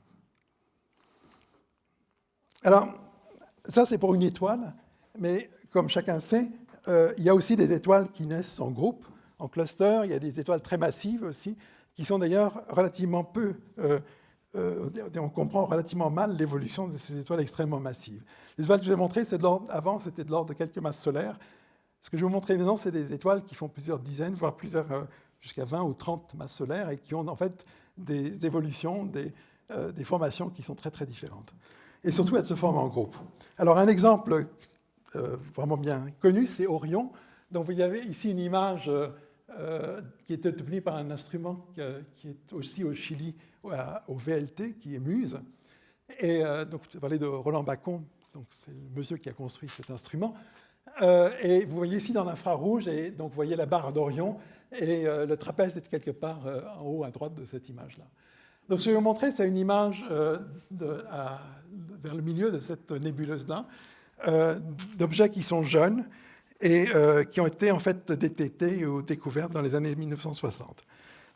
Alors, ça, c'est pour une étoile, mais comme chacun sait, il y a aussi des étoiles qui naissent en groupe, en cluster. Il y a des étoiles très massives aussi, qui sont d'ailleurs relativement peu... on comprend relativement mal l'évolution de ces étoiles extrêmement massives. Les étoiles que je vais montrer, avant, c'était de l'ordre de quelques masses solaires. Ce que je vais vous montrer maintenant, c'est des étoiles qui font plusieurs dizaines, voire jusqu'à 20 ou 30 masses solaires, et qui ont en fait des évolutions, des formations qui sont très différentes. Et surtout, elles se forment en groupe. Alors, un exemple vraiment bien connu, c'est Orion. Donc, vous avez ici une image qui est obtenue par un instrument qui est aussi au Chili, au VLT, qui est MUSE. Et donc, je parlais de Roland Bacon, donc c'est le monsieur qui a construit cet instrument. Et vous voyez ici dans l'infrarouge, et donc vous voyez la barre d'Orion, et le trapèze est quelque part en haut à droite de cette image-là. Donc, ce que je vais vous montrer, c'est une image vers le milieu de cette nébuleuse-là, d'objets qui sont jeunes et qui ont été en fait détectés ou découverts dans les années 1960.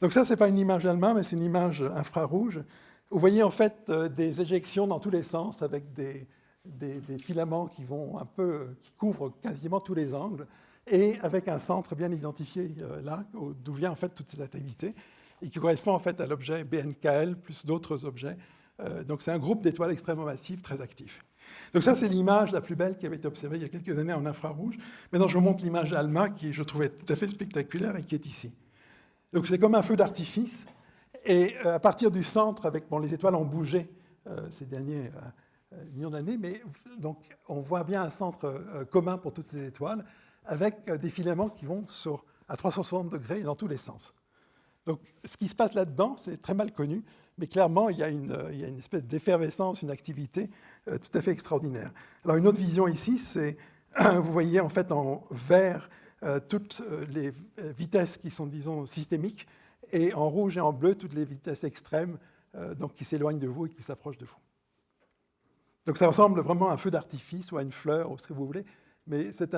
Donc ça, ce n'est pas une image ALMA, mais c'est une image infrarouge. Vous voyez en fait des éjections dans tous les sens avec des filaments qui couvrent quasiment tous les angles et avec un centre bien identifié là, d'où vient en fait toute cette activité et qui correspond en fait à l'objet BNKL plus d'autres objets. Donc c'est un groupe d'étoiles extrêmement massives très actifs. Donc ça, c'est l'image la plus belle qui avait été observée il y a quelques années en infrarouge. Maintenant, je vous montre l'image ALMA qui, je trouvais tout à fait spectaculaire et qui est ici. Donc c'est comme un feu d'artifice. Et à partir du centre, les étoiles ont bougé ces derniers millions d'années, mais donc, on voit bien un centre commun pour toutes ces étoiles, avec des filaments qui vont à 360 degrés dans tous les sens. Donc ce qui se passe là-dedans, c'est très mal connu, mais clairement, il y a une espèce d'effervescence, une activité tout à fait extraordinaire. Alors, une autre vision ici, c'est, vous voyez en fait en vert toutes les vitesses qui sont, disons, systémiques, et en rouge et en bleu, toutes les vitesses extrêmes, donc qui s'éloignent de vous et qui s'approchent de vous. Donc ça ressemble vraiment à un feu d'artifice ou à une fleur ou ce que vous voulez, mais c'est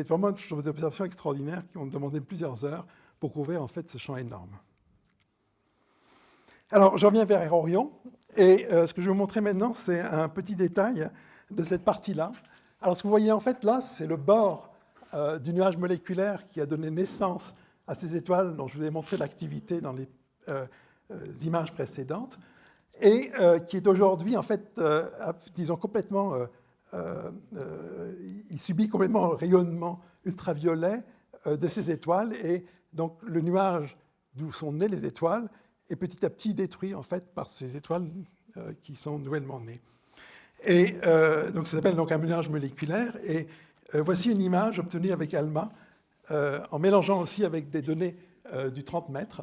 vraiment une chose d'observation extraordinaire qui ont demandé plusieurs heures pour couvrir en fait ce champ énorme. Alors je reviens vers Orion, et ce que je vais vous montrer maintenant, c'est un petit détail de cette partie-là. Alors ce que vous voyez en fait là, c'est le bord du nuage moléculaire qui a donné naissance à ces étoiles dont je vous ai montré l'activité dans les images précédentes, et qui est aujourd'hui, en fait, disons, complètement... il subit complètement le rayonnement ultraviolet de ces étoiles, et donc le nuage d'où sont nées les étoiles est petit à petit détruit, en fait, par ces étoiles qui sont nouvellement nées. Et donc ça s'appelle donc un nuage moléculaire, et voici une image obtenue avec ALMA, en mélangeant aussi avec des données du 30 mètres,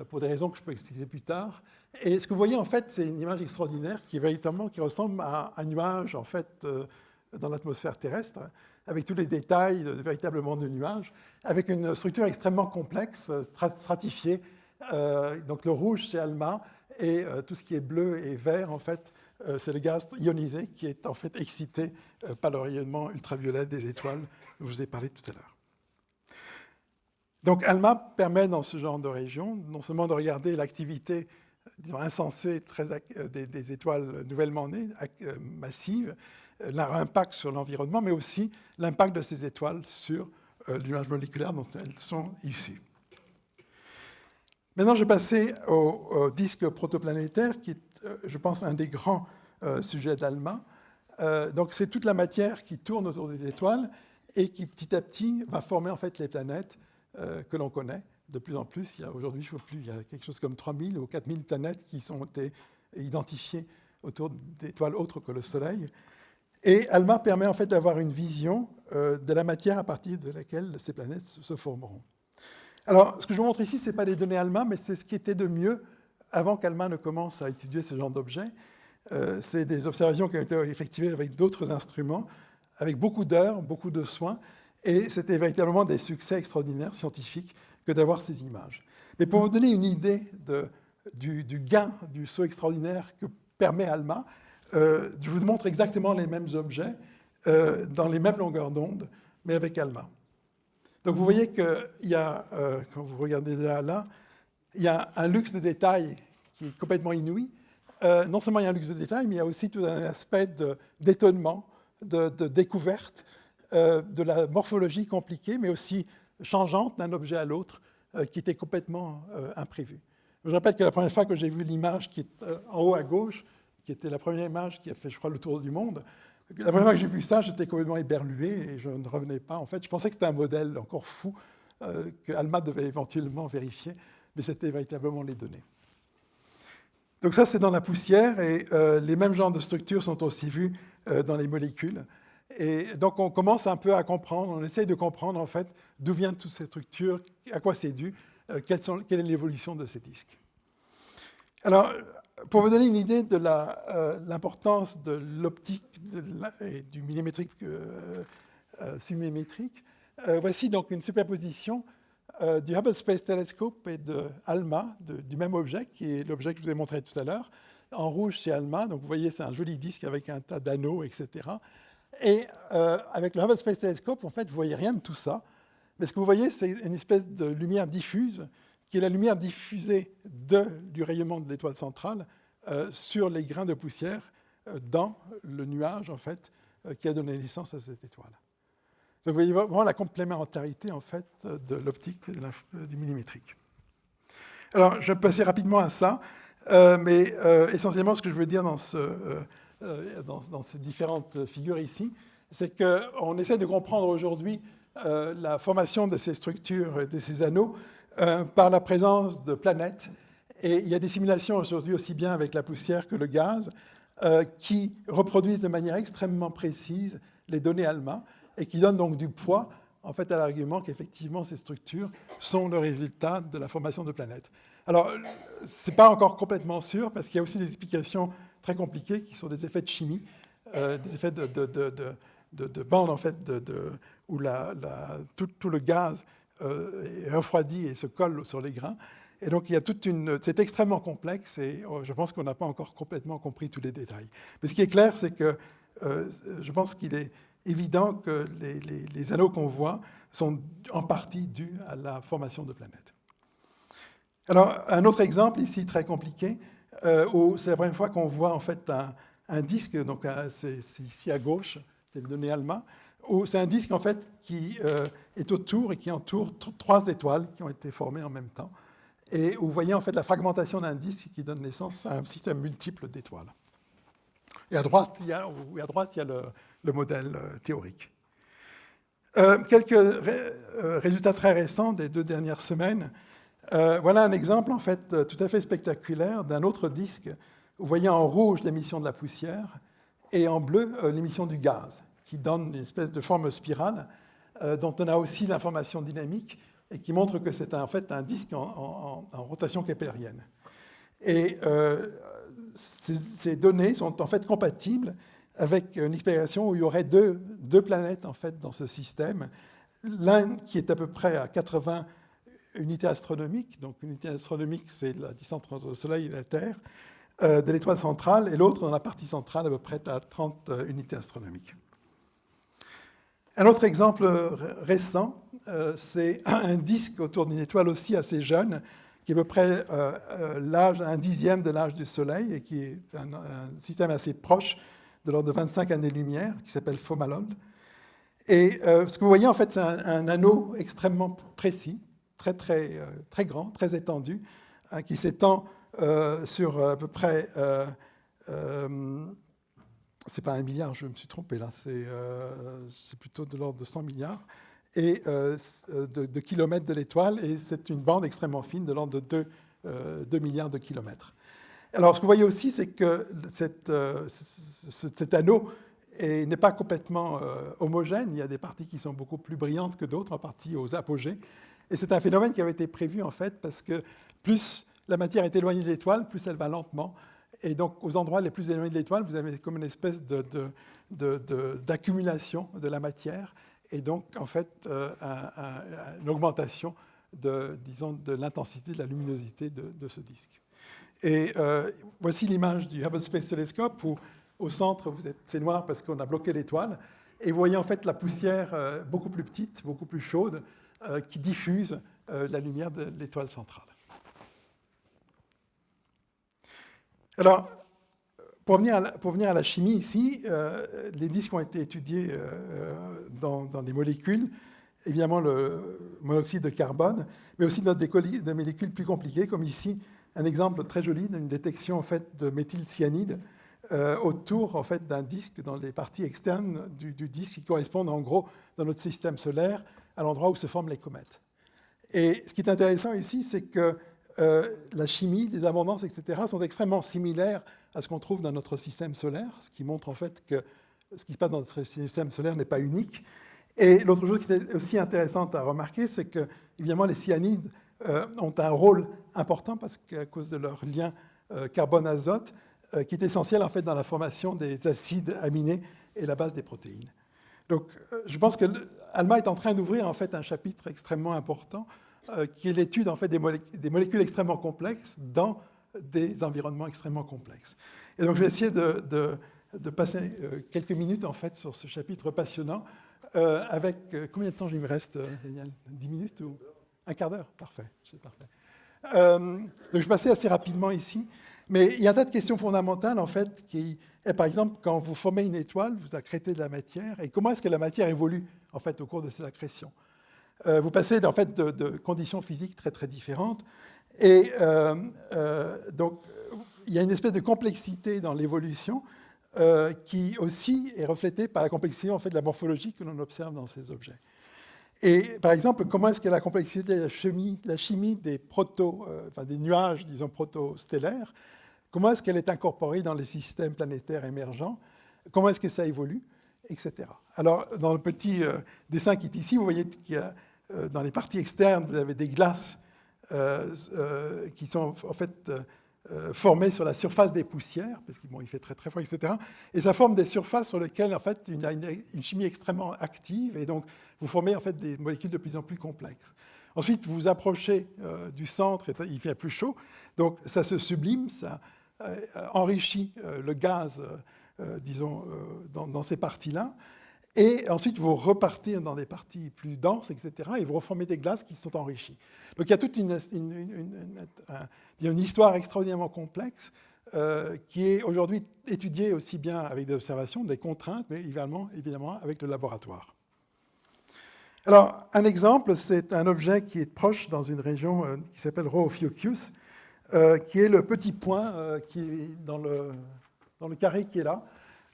pour des raisons que je peux expliquer plus tard. Et ce que vous voyez, en fait, c'est une image extraordinaire qui ressemble à un nuage, en fait, dans l'atmosphère terrestre, avec tous les détails véritablement de nuages, avec une structure extrêmement complexe, stratifiée. Donc le rouge, c'est ALMA, et tout ce qui est bleu et vert, en fait, c'est le gaz ionisé qui est en fait excité par le rayonnement ultraviolet des étoiles dont je vous ai parlé tout à l'heure. Donc ALMA permet dans ce genre de région non seulement de regarder l'activité, disons, insensée des étoiles nouvellement nées, massives, leur impact sur l'environnement, mais aussi l'impact de ces étoiles sur le nuage moléculaire dont elles sont issues. Maintenant, je vais passer au disque protoplanétaire, qui est, je pense, un des grands sujets d'ALMA. Donc c'est toute la matière qui tourne autour des étoiles et qui, petit à petit, va former en fait les planètes que l'on connaît de plus en plus. Aujourd'hui, je ne sais plus, il y a quelque chose comme 3000 ou 4000 planètes qui ont été identifiées autour d'étoiles autres que le Soleil. Et ALMA permet en fait d'avoir une vision de la matière à partir de laquelle ces planètes se formeront. Alors, ce que je vous montre ici, ce n'est pas les données ALMA, mais c'est ce qui était de mieux avant qu'ALMA ne commence à étudier ce genre d'objets. C'est des observations qui ont été effectuées avec d'autres instruments, avec beaucoup d'heures, beaucoup de soins, et c'était véritablement des succès extraordinaires scientifiques que d'avoir ces images. Mais pour vous donner une idée du gain, du saut extraordinaire que permet ALMA, je vous montre exactement les mêmes objets dans les mêmes longueurs d'onde, mais avec ALMA. Donc vous voyez qu'il y a, quand vous regardez là, il y a un luxe de détails qui est complètement inouï. Non seulement il y a un luxe de détails, mais il y a aussi tout un aspect d'étonnement, de découverte, de la morphologie compliquée, mais aussi changeante d'un objet à l'autre, qui était complètement imprévu. Je rappelle que la première fois que j'ai vu l'image qui est en haut à gauche, qui était la première image qui a fait, je crois, le tour du monde, la première fois que j'ai vu ça, j'étais complètement éberlué et je ne revenais pas. En fait, je pensais que c'était un modèle encore fou que ALMA devait éventuellement vérifier, mais c'était véritablement les données. Donc ça, c'est dans la poussière, et les mêmes genres de structures sont aussi vues dans les molécules. Et donc, on commence un peu à comprendre, on essaye de comprendre, en fait, d'où viennent toutes ces structures, à quoi c'est dû, quelle est l'évolution de ces disques. Alors, pour vous donner une idée de l'importance de l'optique et du millimétrique submillimétrique, voici donc une superposition du Hubble Space Telescope et de ALMA, du même objet, qui est l'objet que je vous ai montré tout à l'heure. En rouge, c'est ALMA, donc vous voyez, c'est un joli disque avec un tas d'anneaux, etc. Et avec le Hubble Space Telescope, en fait, vous ne voyez rien de tout ça. Mais ce que vous voyez, c'est une espèce de lumière diffuse, qui est la lumière diffusée du rayonnement de l'étoile centrale sur les grains de poussière dans le nuage, en fait, qui a donné naissance à cette étoile. Donc vous voyez vraiment la complémentarité, en fait, de l'optique et du millimétrique. Alors, je vais passer rapidement à ça, mais essentiellement, ce que je veux dire dans ces différentes figures ici, c'est qu'on essaie de comprendre aujourd'hui la formation de ces structures, de ces anneaux, par la présence de planètes. Et il y a des simulations aujourd'hui aussi bien avec la poussière que le gaz qui reproduisent de manière extrêmement précise les données ALMA et qui donnent donc du poids en fait, à l'argument qu'effectivement ces structures sont le résultat de la formation de planètes. Alors, ce n'est pas encore complètement sûr, parce qu'il y a aussi des explications très compliquées qui sont des effets de chimie, des effets de bande, en fait, où tout le gaz est refroidi et se colle sur les grains. Et donc, il y a c'est extrêmement complexe et je pense qu'on n'a pas encore complètement compris tous les détails. Mais ce qui est clair, c'est que je pense qu'il est évident que les anneaux qu'on voit sont en partie dus à la formation de planètes. Alors, un autre exemple ici très compliqué, où c'est la première fois qu'on voit en fait un disque, donc c'est ici à gauche, c'est le donné ALMA, où c'est un disque en fait qui est autour et qui entoure 3 étoiles qui ont été formées en même temps. Et vous voyez en fait la fragmentation d'un disque qui donne naissance à un système multiple d'étoiles. Et à droite, il y a le modèle théorique. Quelques résultats très récents des 2 dernières semaines. Voilà un exemple en fait tout à fait spectaculaire d'un autre disque. Vous voyez en rouge l'émission de la poussière et en bleu l'émission du gaz, qui donne une espèce de forme spirale dont on a aussi l'information dynamique et qui montre que c'est en fait un disque en rotation keplérienne. Et ces données sont en fait compatibles avec une explication où il y aurait deux planètes en fait dans ce système, l'un qui est à peu près à 80 unités astronomiques, donc une unité astronomique c'est la distance entre le Soleil et la Terre, de l'étoile centrale, et l'autre dans la partie centrale à peu près à 30 unités astronomiques. Un autre exemple récent, c'est un disque autour d'une étoile aussi assez jeune, qui est à peu près un dixième de l'âge du Soleil, et qui est un système assez proche, de l'ordre de 25 années-lumière, qui s'appelle Fomalhaut. Et ce que vous voyez, en fait, c'est un anneau extrêmement précis, très grand, très étendu, qui s'étend sur à peu près... c'est pas 1 milliard, je me suis trompé là, c'est plutôt de l'ordre de 100 milliards et de kilomètres de l'étoile, et c'est une bande extrêmement fine de l'ordre de 2 milliards de kilomètres. Alors, ce que vous voyez aussi, c'est que cet anneau n'est pas complètement homogène. Il y a des parties qui sont beaucoup plus brillantes que d'autres, en partie aux apogées. Et c'est un phénomène qui avait été prévu, en fait, parce que plus la matière est éloignée de l'étoile, plus elle va lentement. Et donc, aux endroits les plus éloignés de l'étoile, vous avez comme une espèce d'accumulation de la matière, et donc, en fait, une augmentation de l'intensité, de la luminosité de ce disque. Et voici l'image du Hubble Space Telescope, où au centre, c'est noir parce qu'on a bloqué l'étoile, et vous voyez en fait la poussière beaucoup plus petite, beaucoup plus chaude, qui diffuse la lumière de l'étoile centrale. Alors, pour venir à la chimie ici, les disques ont été étudiés dans des molécules, évidemment le monoxyde de carbone, mais aussi dans des molécules plus compliquées, comme ici un exemple très joli d'une détection en fait, de méthylcyanide autour en fait, d'un disque dans les parties externes du disque qui correspondent en gros dans notre système solaire à l'endroit où se forment les comètes. Et ce qui est intéressant ici, c'est que la chimie, les abondances, etc., sont extrêmement similaires à ce qu'on trouve dans notre système solaire, ce qui montre en fait que ce qui se passe dans notre système solaire n'est pas unique. Et l'autre chose qui est aussi intéressante à remarquer, c'est que, évidemment, les cyanides ont un rôle important parce qu'à cause de leur lien carbone-azote, qui est essentiel en fait dans la formation des acides aminés et la base des protéines. Donc, je pense que ALMA est en train d'ouvrir en fait un chapitre extrêmement important qui est l'étude en fait des molécules extrêmement complexes dans des environnements extrêmement complexes. Et donc, je vais essayer de passer quelques minutes en fait sur ce chapitre passionnant avec combien de temps il me reste, Daniel ? 10 minutes ou un quart d'heure ? Parfait, c'est parfait. Donc, je vais passer assez rapidement ici. Mais il y a un tas de questions fondamentales, en fait, qui est, par exemple, quand vous formez une étoile, vous accrétez de la matière, et comment est-ce que la matière évolue, en fait, au cours de ces accrétions ? Vous passez, en fait, de conditions physiques très, très différentes, et donc, il y a une espèce de complexité dans l'évolution qui aussi est reflétée par la complexité, en fait, de la morphologie que l'on observe dans ces objets. Et par exemple, comment est-ce que la complexité de la chimie des des nuages, disons, protostellaires, comment est-ce qu'elle est incorporée dans les systèmes planétaires émergents, comment est-ce que ça évolue, etc. Alors, dans le petit dessin qui est ici, vous voyez qu'il y a, dans les parties externes, vous avez des glaces qui sont en fait formés sur la surface des poussières, parce qu'il fait très très froid, etc. Et ça forme des surfaces sur lesquelles en fait, il y a une chimie extrêmement active, et donc vous formez en fait des molécules de plus en plus complexes. Ensuite, vous vous approchez du centre, et il fait plus chaud, donc ça se sublime, ça enrichit le gaz, disons, dans ces parties-là. Et ensuite, vous repartez dans des parties plus denses, etc., et vous reformez des glaces qui sont enrichies. Donc il y a toute une histoire extraordinairement complexe qui est aujourd'hui étudiée aussi bien avec des observations, des contraintes, mais évidemment avec le laboratoire. Alors, un exemple, c'est un objet qui est proche dans une région qui s'appelle Rho Ophiuchus, qui est le petit point qui est dans le carré qui est là.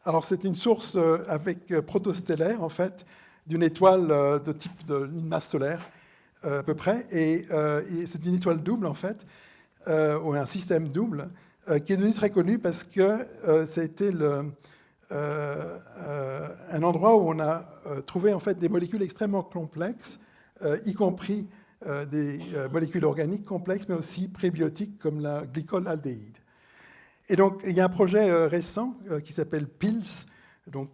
Alors, c'est une source avec protostellaire, en fait, d'une étoile de type d'une masse solaire, à peu près. Et c'est une étoile double, en fait, ou un système double, qui est devenu très connu parce que ça a été un endroit où on a trouvé, en fait, des molécules extrêmement complexes, y compris des molécules organiques complexes, mais aussi prébiotiques comme la glycolaldéhyde. Et donc, il y a un projet récent qui s'appelle PILS, donc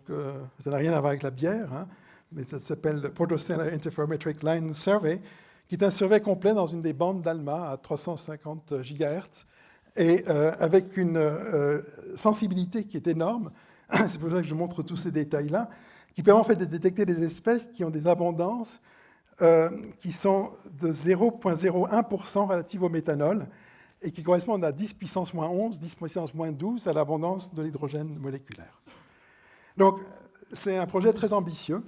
ça n'a rien à voir avec la bière, hein, mais ça s'appelle Protostellar Interferometric Line Survey, qui est un survey complet dans une des bandes d'ALMA à 350 GHz, et avec une sensibilité qui est énorme, c'est pour ça que je montre tous ces détails-là, qui permet en fait de détecter des espèces qui ont des abondances qui sont de 0,01% relatives au méthanol, et qui correspondent à 10 puissance moins 11, 10 puissance moins 12 à l'abondance de l'hydrogène moléculaire. Donc, c'est un projet très ambitieux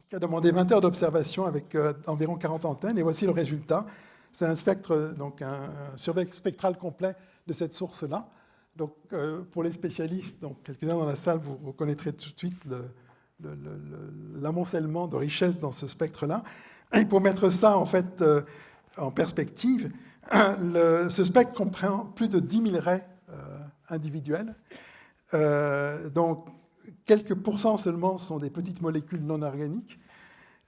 qui a demandé 20 heures d'observation avec environ 40 antennes, et voici le résultat. C'est un spectre, donc un survey spectral complet de cette source-là. Donc, pour les spécialistes, donc quelques-uns dans la salle, vous reconnaîtrez tout de suite l'amoncellement de richesse dans ce spectre-là. Et pour mettre ça, en fait, en perspective, ce spectre comprend plus de 10 000 raies individuelles. Donc, quelques pourcents seulement sont des petites molécules non organiques.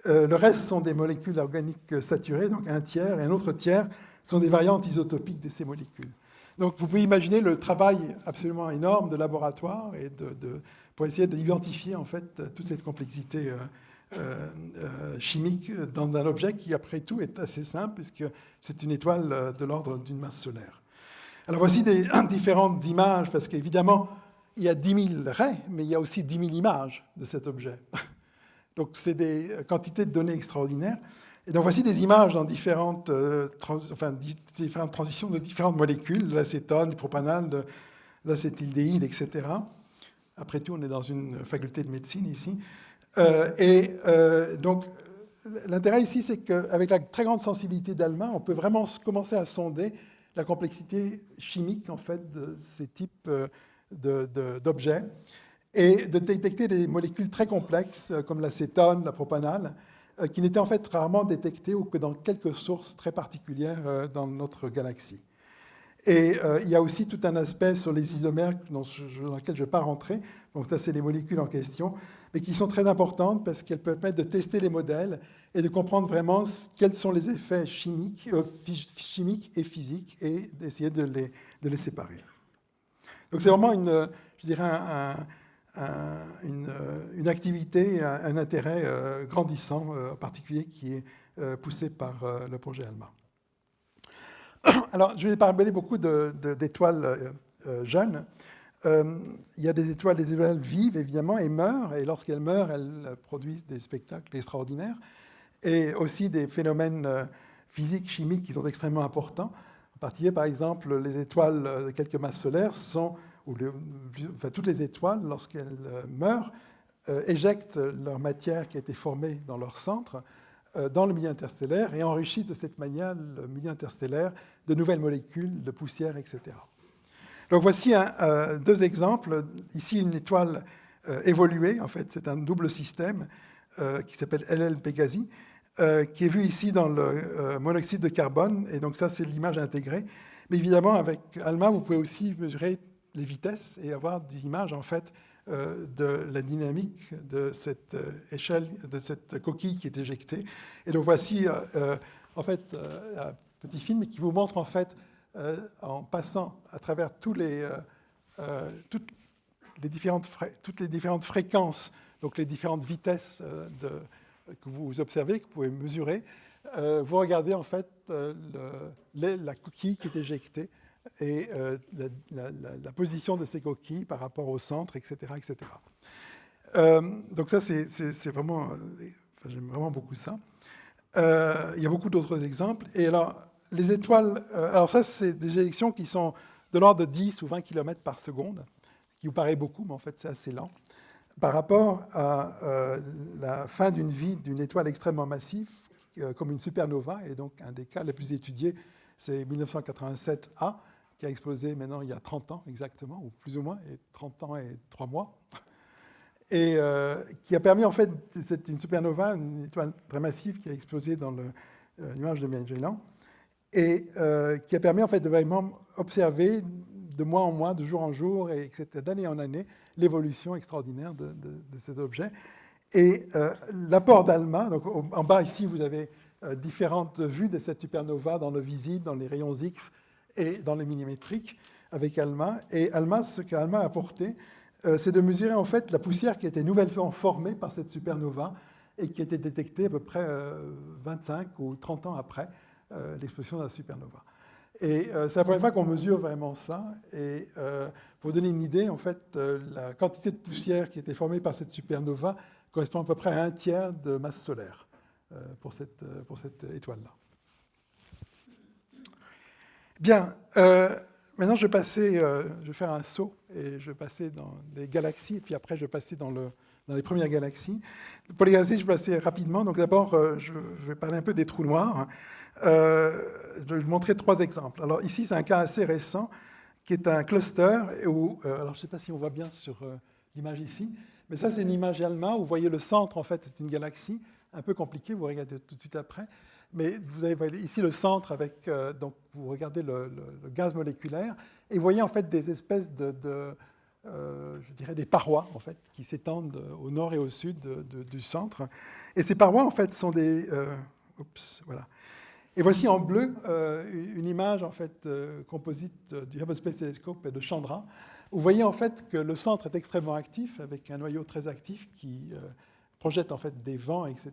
Le reste sont des molécules organiques saturées, donc un tiers, et un autre tiers sont des variantes isotopiques de ces molécules. Donc, vous pouvez imaginer le travail absolument énorme de laboratoire et pour essayer d'identifier en fait toute cette complexité chimique dans un objet qui, après tout, est assez simple, puisque c'est une étoile de l'ordre d'une masse solaire. Alors voici des différentes images, parce qu'évidemment, il y a 10 000 raies, mais il y a aussi 10 000 images de cet objet. Donc c'est des quantités de données extraordinaires. Et donc voici des images dans différentes transitions de différentes molécules, de l'acétone, du propanal, de l'acétaldéhyde, etc. Après tout, on est dans une faculté de médecine ici. Donc, l'intérêt ici, c'est qu'avec la très grande sensibilité d'ALMA, on peut vraiment commencer à sonder la complexité chimique en fait, de ces types d'objets et de détecter des molécules très complexes comme l'acétone, la propanal, qui n'étaient en fait rarement détectées ou que dans quelques sources très particulières dans notre galaxie. Et il y a aussi tout un aspect sur les isomères dans lequel je ne vais pas rentrer. Donc ça, c'est les molécules en question, mais qui sont très importantes parce qu'elles permettent de tester les modèles et de comprendre vraiment quels sont les effets chimiques et physiques et d'essayer de les séparer. Donc c'est vraiment je dirais une activité, un intérêt grandissant, en particulier qui est poussé par le projet ALMA. Alors, je vais parler beaucoup d'étoiles jeunes. Il y a des étoiles vivent, évidemment, et meurent, et lorsqu'elles meurent, elles produisent des spectacles extraordinaires, et aussi des phénomènes physiques, chimiques qui sont extrêmement importants. En particulier, par exemple, les étoiles de quelques masses solaires toutes les étoiles, lorsqu'elles meurent, éjectent leur matière qui a été formée dans leur centre, dans le milieu interstellaire et enrichissent de cette manière le milieu interstellaire de nouvelles molécules, de poussière, etc. Donc voici deux exemples. Ici, une étoile évoluée, en fait, c'est un double système qui s'appelle LL Pegasi, qui est vu ici dans le monoxyde de carbone, et donc ça, c'est l'image intégrée. Mais évidemment, avec ALMA, vous pouvez aussi mesurer les vitesses et avoir des images, en fait, de la dynamique de cette échelle, de cette coquille qui est éjectée. Et donc voici, en fait, petit film qui vous montre en fait, en passant à travers toutes les différentes fréquences, donc les différentes vitesses que vous observez, que vous pouvez mesurer, vous regardez en fait la coquille qui est éjectée et la position de ces coquilles par rapport au centre, etc. etc. Donc ça, c'est vraiment... j'aime vraiment beaucoup ça. Il y a beaucoup d'autres exemples. Et alors, les étoiles... alors ça, c'est des éjections qui sont de l'ordre de 10 ou 20 km par seconde, qui vous paraît beaucoup, mais en fait, c'est assez lent, par rapport à la fin d'une vie d'une étoile extrêmement massive, comme une supernova. Et donc, un des cas les plus étudiés, c'est 1987A, qui a explosé maintenant il y a 30 ans exactement, ou plus ou moins, et 30 ans et 3 mois. Et qui a permis, en fait, c'est une supernova, une étoile très massive qui a explosé dans le nuage de Magellan, et qui a permis, en fait, de vraiment observer de mois en mois, de jour en jour, et etc., d'année en année, l'évolution extraordinaire de cet objet. Et l'apport d'ALMA, donc en bas ici, vous avez différentes vues de cette supernova dans le visible, dans les rayons X et dans les millimétriques avec ALMA. Et ALMA, ce qu'ALMA a apporté, c'est de mesurer en fait la poussière qui était nouvellement formée par cette supernova et qui a été détectée à peu près 25 ou 30 ans après l'explosion de la supernova. Et c'est la première fois qu'on mesure vraiment ça. Et pour vous donner une idée, en fait, la quantité de poussière qui était formée par cette supernova correspond à peu près à un tiers de masse solaire pour cette étoile-là. Bien, maintenant je vais faire un saut et je vais passer dans les galaxies, et puis après je vais passer dans les premières galaxies. Pour les galaxies, je vais passer rapidement. Donc d'abord, je vais parler un peu des trous noirs. Je vais vous montrer 3 exemples. Alors ici, c'est un cas assez récent, qui est un cluster où, alors je ne sais pas si on voit bien sur l'image ici, mais ça c'est une image ALMA où vous voyez le centre, en fait, c'est une galaxie, un peu compliquée, vous regardez tout de suite après. Mais vous avez ici le centre avec, donc vous regardez le gaz moléculaire, et vous voyez en fait des espèces je dirais des parois en fait, qui s'étendent au nord et au sud du centre. Et ces parois en fait sont des... voilà. Et voici en bleu une image en fait composite du Hubble Space Telescope et de Chandra, où vous voyez en fait que le centre est extrêmement actif, avec un noyau très actif qui projette en fait des vents, etc.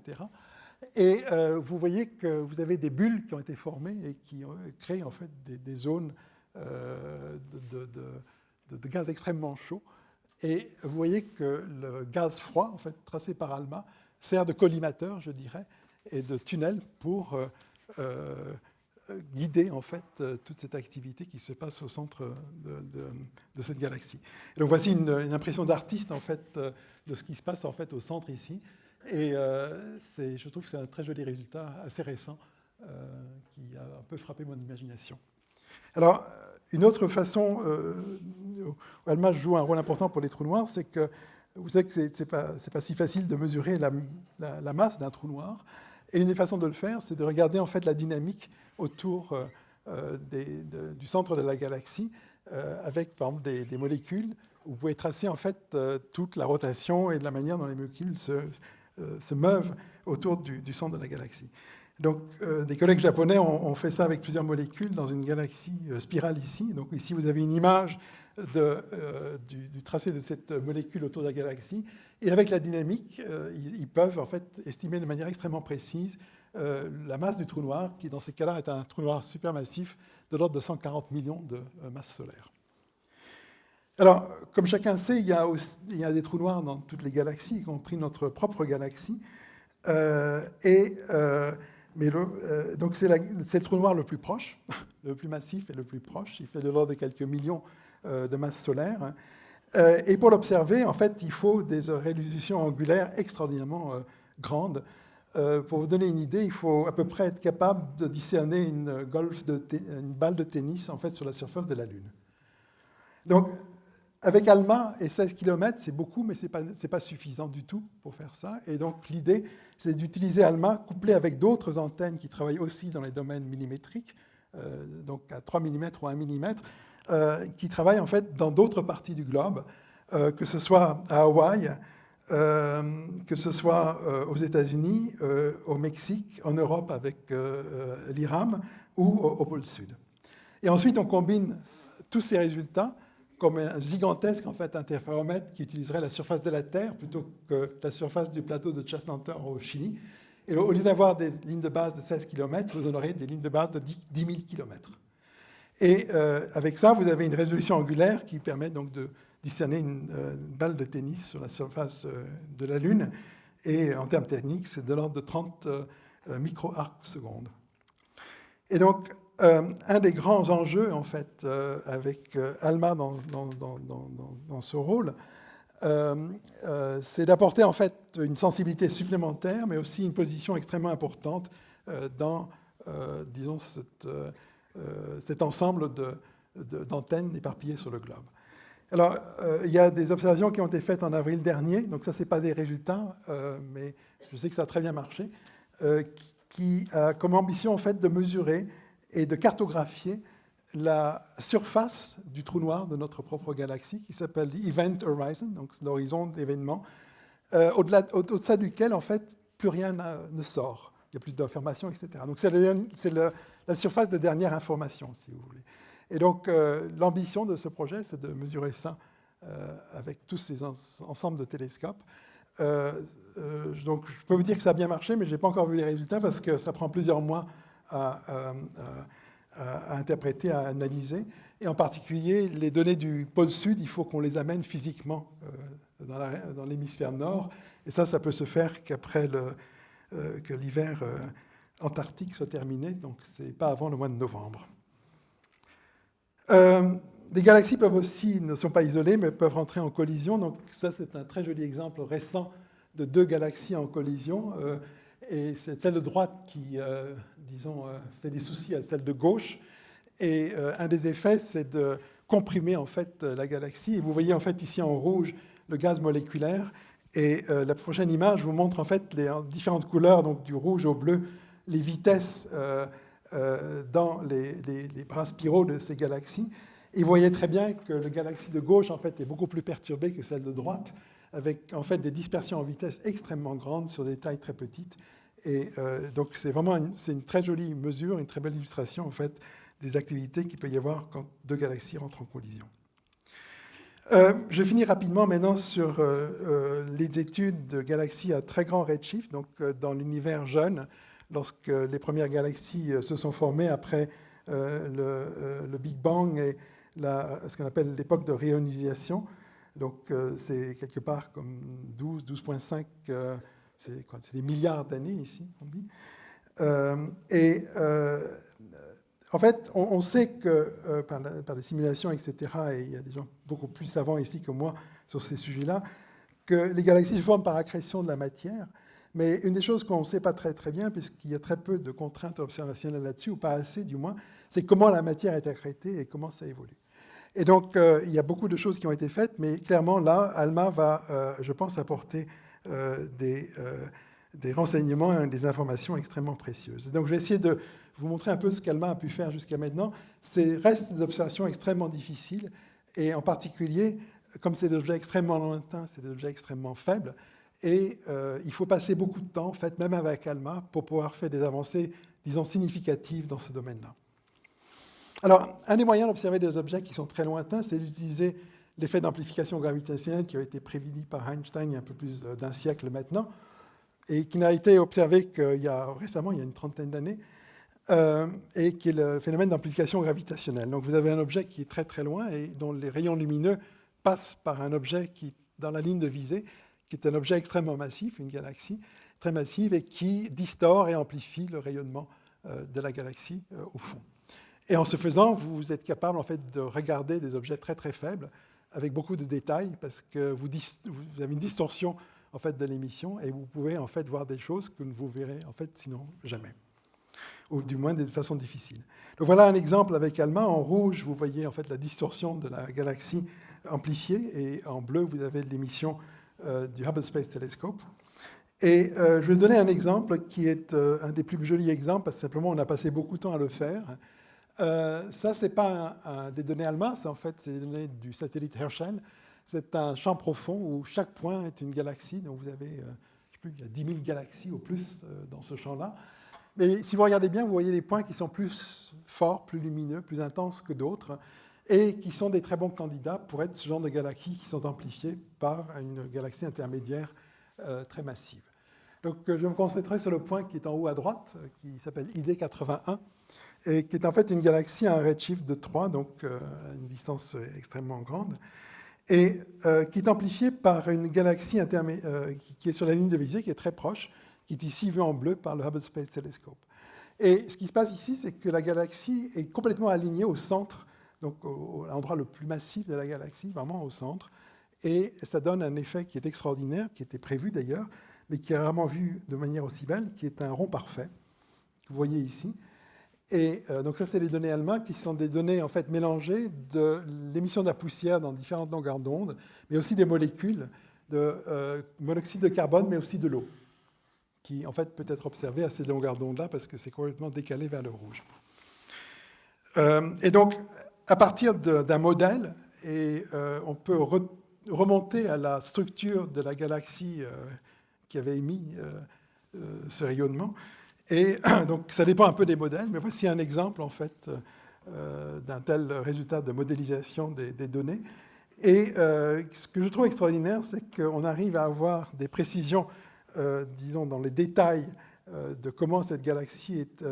Et vous voyez que vous avez des bulles qui ont été formées et qui créent en fait des zones de gaz extrêmement chaud. Et vous voyez que le gaz froid, en fait, tracé par ALMA, sert de collimateur, je dirais, et de tunnel pour guider en fait toute cette activité qui se passe au centre de cette galaxie. Et donc voici une impression d'artiste en fait de ce qui se passe en fait au centre ici. Et je trouve que c'est un très joli résultat, assez récent, qui a un peu frappé mon imagination. Alors, une autre façon où ALMA joue un rôle important pour les trous noirs, c'est que vous savez que c'est pas si facile de mesurer la masse d'un trou noir. Et une des façons de le faire, c'est de regarder en fait la dynamique autour du centre de la galaxie, avec par exemple des molécules, où vous pouvez tracer en fait toute la rotation et la manière dont les molécules se meuvent autour du centre de la galaxie. Donc, des collègues japonais ont fait ça avec plusieurs molécules dans une galaxie spirale ici. Donc ici, vous avez une image du tracé de cette molécule autour de la galaxie. Et avec la dynamique, ils peuvent en fait estimer de manière extrêmement précise la masse du trou noir, qui dans ces cas-là est un trou noir supermassif de l'ordre de 140 millions de masses solaires. Alors, comme chacun sait, il y a des trous noirs dans toutes les galaxies, y compris notre propre galaxie. Donc c'est le trou noir le plus proche, le plus massif et le plus proche. Il fait de l'ordre de quelques millions de masses solaires. Et pour l'observer, en fait, il faut des résolutions angulaires extraordinairement grandes. Pour vous donner une idée, il faut à peu près être capable de discerner une balle de tennis en fait, sur la surface de la Lune. Donc, avec ALMA et 16 km, c'est beaucoup, mais ce n'est pas suffisant du tout pour faire ça. Et donc, l'idée, c'est d'utiliser ALMA couplé avec d'autres antennes qui travaillent aussi dans les domaines millimétriques, donc à 3 mm ou 1 mm, qui travaillent en fait dans d'autres parties du globe, que ce soit à Hawaï, que ce soit aux États-Unis, au Mexique, en Europe avec l'IRAM ou au pôle Sud. Et ensuite, on combine tous ces résultats comme un gigantesque en fait, interféromètre qui utiliserait la surface de la Terre plutôt que la surface du plateau de Chassanteur au Chili. Et au lieu d'avoir des lignes de base de 16 km, vous en aurez des lignes de base de 10 000 km. Et avec ça, vous avez une résolution angulaire qui permet donc de discerner une balle de tennis sur la surface de la Lune. Et en termes techniques, c'est de l'ordre de 30 micro-arcs secondes. Et donc, un des grands enjeux, en fait, avec ALMA dans ce rôle, c'est d'apporter, en fait, une sensibilité supplémentaire, mais aussi une position extrêmement importante dans, disons, cet ensemble d'antennes éparpillées sur le globe. Alors, il y a des observations qui ont été faites en avril dernier, donc ça, ce n'est pas des résultats, mais je sais que ça a très bien marché, qui a comme ambition, en fait, de mesurer et de cartographier la surface du trou noir de notre propre galaxie, qui s'appelle l'Event Horizon, donc l'horizon d'événements, au-delà duquel, en fait, plus rien ne sort. Il n'y a plus d'informations, etc. Donc, c'est la surface de dernière information, si vous voulez. Et donc, l'ambition de ce projet, c'est de mesurer ça avec tous ces ensembles de télescopes. Donc, je peux vous dire que ça a bien marché, mais je n'ai pas encore vu les résultats parce que ça prend plusieurs mois à interpréter, à analyser. Et en particulier, les données du pôle sud, il faut qu'on les amène physiquement dans l'hémisphère nord. Et ça peut se faire qu'après que l'hiver antarctique soit terminé. Donc, ce n'est pas avant le mois de novembre. Les galaxies ne sont pas isolées, mais peuvent rentrer en collision. Donc, ça, c'est un très joli exemple récent de deux galaxies en collision. Et c'est celle de droite qui, disons, fait des soucis à celle de gauche. Et un des effets, c'est de comprimer en fait la galaxie. Et vous voyez en fait ici en rouge le gaz moléculaire. Et la prochaine image vous montre en fait les différentes couleurs, donc du rouge au bleu, les vitesses dans les bras spiraux de ces galaxies. Et vous voyez très bien que la galaxie de gauche en fait est beaucoup plus perturbée que celle de droite, avec en fait des dispersions en vitesse extrêmement grandes sur des tailles très petites. Et donc c'est vraiment une très jolie mesure, une très belle illustration en fait des activités qu'il peut y avoir quand deux galaxies rentrent en collision. Je finis rapidement maintenant sur les études de galaxies à très grand redshift, donc dans l'univers jeune, lorsque les premières galaxies se sont formées après le Big Bang et ce qu'on appelle l'époque de réionisation. Donc c'est quelque part comme 12,5, c'est des milliards d'années ici, on dit. En fait, on sait que par les simulations, etc., et il y a des gens beaucoup plus savants ici que moi sur ces sujets-là, que les galaxies se forment par accrétion de la matière. Mais une des choses qu'on ne sait pas très, très bien, puisqu'il y a très peu de contraintes observationnelles là-dessus, ou pas assez du moins, c'est comment la matière est accrétée et comment ça évolue. Et donc, il y a beaucoup de choses qui ont été faites, mais clairement, là, ALMA va, je pense, apporter des renseignements et des informations extrêmement précieuses. Donc, je vais essayer de vous montrer un peu ce qu'ALMA a pu faire jusqu'à maintenant. C'est restent des observations extrêmement difficiles, et en particulier, comme c'est des objets extrêmement lointains, c'est des objets extrêmement faibles, et il faut passer beaucoup de temps, en fait, même avec ALMA, pour pouvoir faire des avancées, disons, significatives dans ce domaine-là. Alors, un des moyens d'observer des objets qui sont très lointains, c'est d'utiliser l'effet d'amplification gravitationnelle qui a été prédit par Einstein il y a un peu plus d'un siècle maintenant, et qui n'a été observé récemment, il y a une trentaine d'années, et qui est le phénomène d'amplification gravitationnelle. Donc vous avez un objet qui est très très loin et dont les rayons lumineux passent par un objet qui, dans la ligne de visée, qui est un objet extrêmement massif, une galaxie très massive, et qui distord et amplifie le rayonnement de la galaxie au fond. Et en ce faisant, vous êtes capable en fait, de regarder des objets très très faibles avec beaucoup de détails parce que vous avez une distorsion en fait, de l'émission et vous pouvez en fait, voir des choses que vous verrez en fait, sinon jamais, ou du moins de façon difficile. Donc voilà un exemple avec ALMA. En rouge, vous voyez en fait, la distorsion de la galaxie amplifiée et en bleu, vous avez l'émission du Hubble Space Telescope. Et je vais donner un exemple qui est un des plus jolis exemples parce que simplement on a passé beaucoup de temps à le faire. Ça, ce n'est pas des données ALMA, en fait, c'est des données du satellite Herschel. c'est un champ profond où chaque point est une galaxie. Donc vous avez, je ne sais plus, il y a 10 000 galaxies au plus dans ce champ-là. Mais si vous regardez bien, vous voyez les points qui sont plus forts, plus lumineux, plus intenses que d'autres, et qui sont des très bons candidats pour être ce genre de galaxies qui sont amplifiées par une galaxie intermédiaire très massive. Donc je vais me concentrer sur le point qui est en haut à droite, qui s'appelle ID81, et qui est en fait une galaxie à un redshift de 3, donc à une distance extrêmement grande, et qui est amplifiée par une galaxie qui est sur la ligne de visée, qui est très proche, qui est ici vue en bleu par le Hubble Space Telescope. Et ce qui se passe ici, c'est que la galaxie est complètement alignée au centre, donc à l'endroit le plus massif de la galaxie, vraiment au centre, et ça donne un effet qui est extraordinaire, qui était prévu d'ailleurs, mais qui est rarement vu de manière aussi belle, qui est un rond parfait, que vous voyez ici. Et donc ça, c'est les données ALMA, qui sont des données en fait mélangées de l'émission de la poussière dans différentes longueurs d'onde, mais aussi des molécules de monoxyde de carbone, mais aussi de l'eau, qui en fait peut être observée à ces longueurs d'onde-là, parce que c'est complètement décalé vers le rouge. Et donc, à partir d'un modèle, on peut remonter à la structure de la galaxie qui avait émis ce rayonnement. Et donc, ça dépend un peu des modèles, mais voici un exemple, en fait, d'un tel résultat de modélisation des données. Et ce que je trouve extraordinaire, c'est qu'on arrive à avoir des précisions, disons, dans les détails de comment cette galaxie est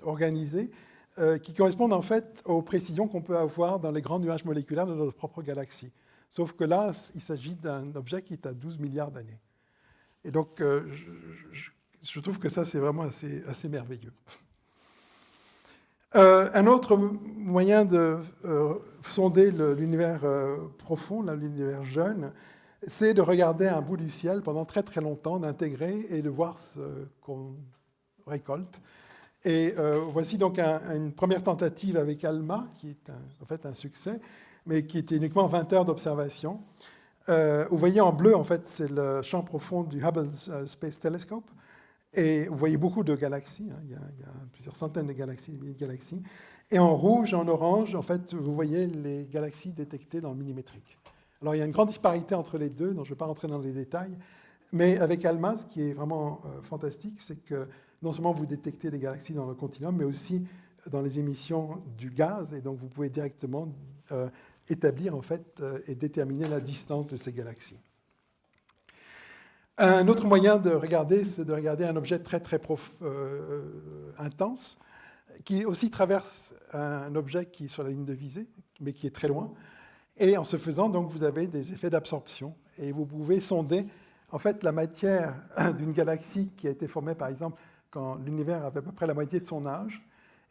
organisée, qui correspondent en fait aux précisions qu'on peut avoir dans les grands nuages moléculaires de notre propre galaxie. Sauf que là, il s'agit d'un objet qui est à 12 milliards d'années. Et donc, je trouve que ça, c'est vraiment assez merveilleux. Un autre moyen de sonder l'univers profond, l'univers jeune, c'est de regarder un bout du ciel pendant très très longtemps, d'intégrer et de voir ce qu'on récolte. Et voici donc une première tentative avec ALMA, qui est en fait un succès, mais qui était uniquement 20 heures d'observation. Vous voyez en bleu, en fait, c'est le champ profond du Hubble Space Telescope. Et vous voyez beaucoup de galaxies, hein, il y a plusieurs centaines de galaxies, des milliers de galaxies. Et en rouge, en orange, en fait, vous voyez les galaxies détectées dans le millimétrique. Alors, il y a une grande disparité entre les deux, donc je ne vais pas rentrer dans les détails. Mais avec ALMA, ce qui est vraiment fantastique, c'est que non seulement vous détectez les galaxies dans le continuum, mais aussi dans les émissions du gaz, et donc vous pouvez directement établir en fait, et déterminer la distance de ces galaxies. Un autre moyen de regarder, c'est de regarder un objet très très intense, qui aussi traverse un objet qui est sur la ligne de visée, mais qui est très loin. Et en ce faisant, donc, vous avez des effets d'absorption, et vous pouvez sonder en fait la matière d'une galaxie qui a été formée, par exemple, quand l'univers avait à peu près la moitié de son âge,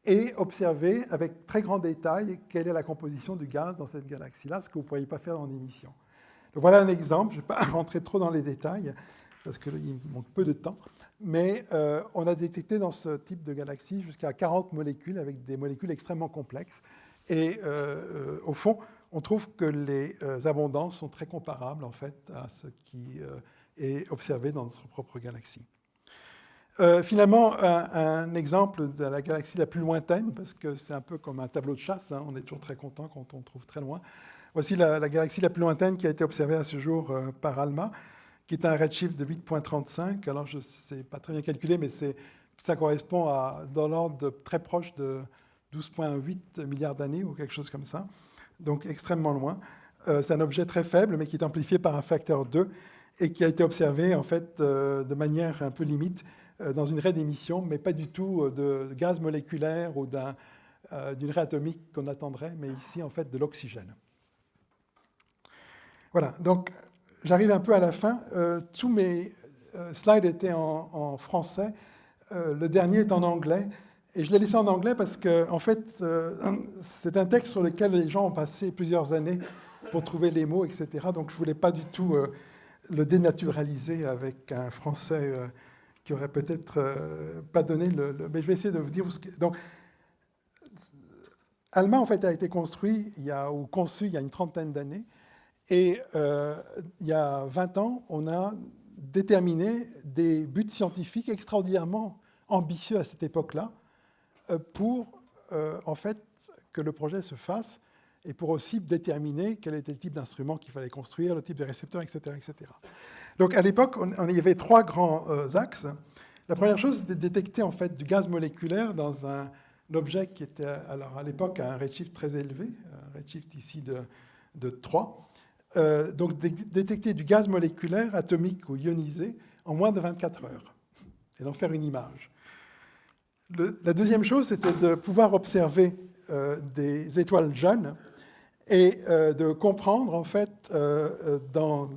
et observer avec très grand détail quelle est la composition du gaz dans cette galaxie-là, ce que vous ne pourriez pas faire en émission. Donc voilà un exemple, je ne vais pas rentrer trop dans les détails, parce qu'il manque peu de temps, mais on a détecté dans ce type de galaxie jusqu'à 40 molécules, avec des molécules extrêmement complexes, et au fond, on trouve que les abondances sont très comparables en fait, à ce qui est observé dans notre propre galaxie. Finalement, un exemple de la galaxie la plus lointaine, parce que c'est un peu comme un tableau de chasse, hein, on est toujours très content quand on trouve très loin. Voici la galaxie la plus lointaine qui a été observée à ce jour par ALMA, qui est un redshift de 8,35. Alors, je ne sais pas très bien calculer, mais ça correspond à dans l'ordre très proche de 12,8 milliards d'années ou quelque chose comme ça, donc extrêmement loin. C'est un objet très faible, mais qui est amplifié par un facteur 2 et qui a été observé en fait, de manière un peu limite dans une raie d'émission, mais pas du tout de gaz moléculaire ou d'une raie atomique qu'on attendrait, mais ici en fait de l'oxygène. Voilà, donc j'arrive un peu à la fin. Tous mes slides étaient en français, le dernier est en anglais. Et je l'ai laissé en anglais parce que, en fait, c'est un texte sur lequel les gens ont passé plusieurs années pour trouver les mots, etc. Donc, je ne voulais pas du tout le dénaturaliser avec un français qui aurait peut-être pas donné mais je vais essayer de vous dire ce que... Donc, ALMA, en fait, a été construit ou conçu il y a une trentaine d'années. Et il y a 20 ans, on a déterminé des buts scientifiques extraordinairement ambitieux à cette époque-là, pour en fait que le projet se fasse, et pour aussi déterminer quel était le type d'instrument qu'il fallait construire, le type de récepteur, etc. etc. Donc à l'époque, il y avait 3 grands axes. La première chose, c'était de détecter en fait, du gaz moléculaire dans un objet qui était alors, à l'époque à un redshift très élevé, un redshift ici de 3. Donc détecter du gaz moléculaire atomique ou ionisé en moins de 24 heures et d'en faire une image. La deuxième chose, c'était de pouvoir observer des étoiles jeunes et de comprendre, en fait, dans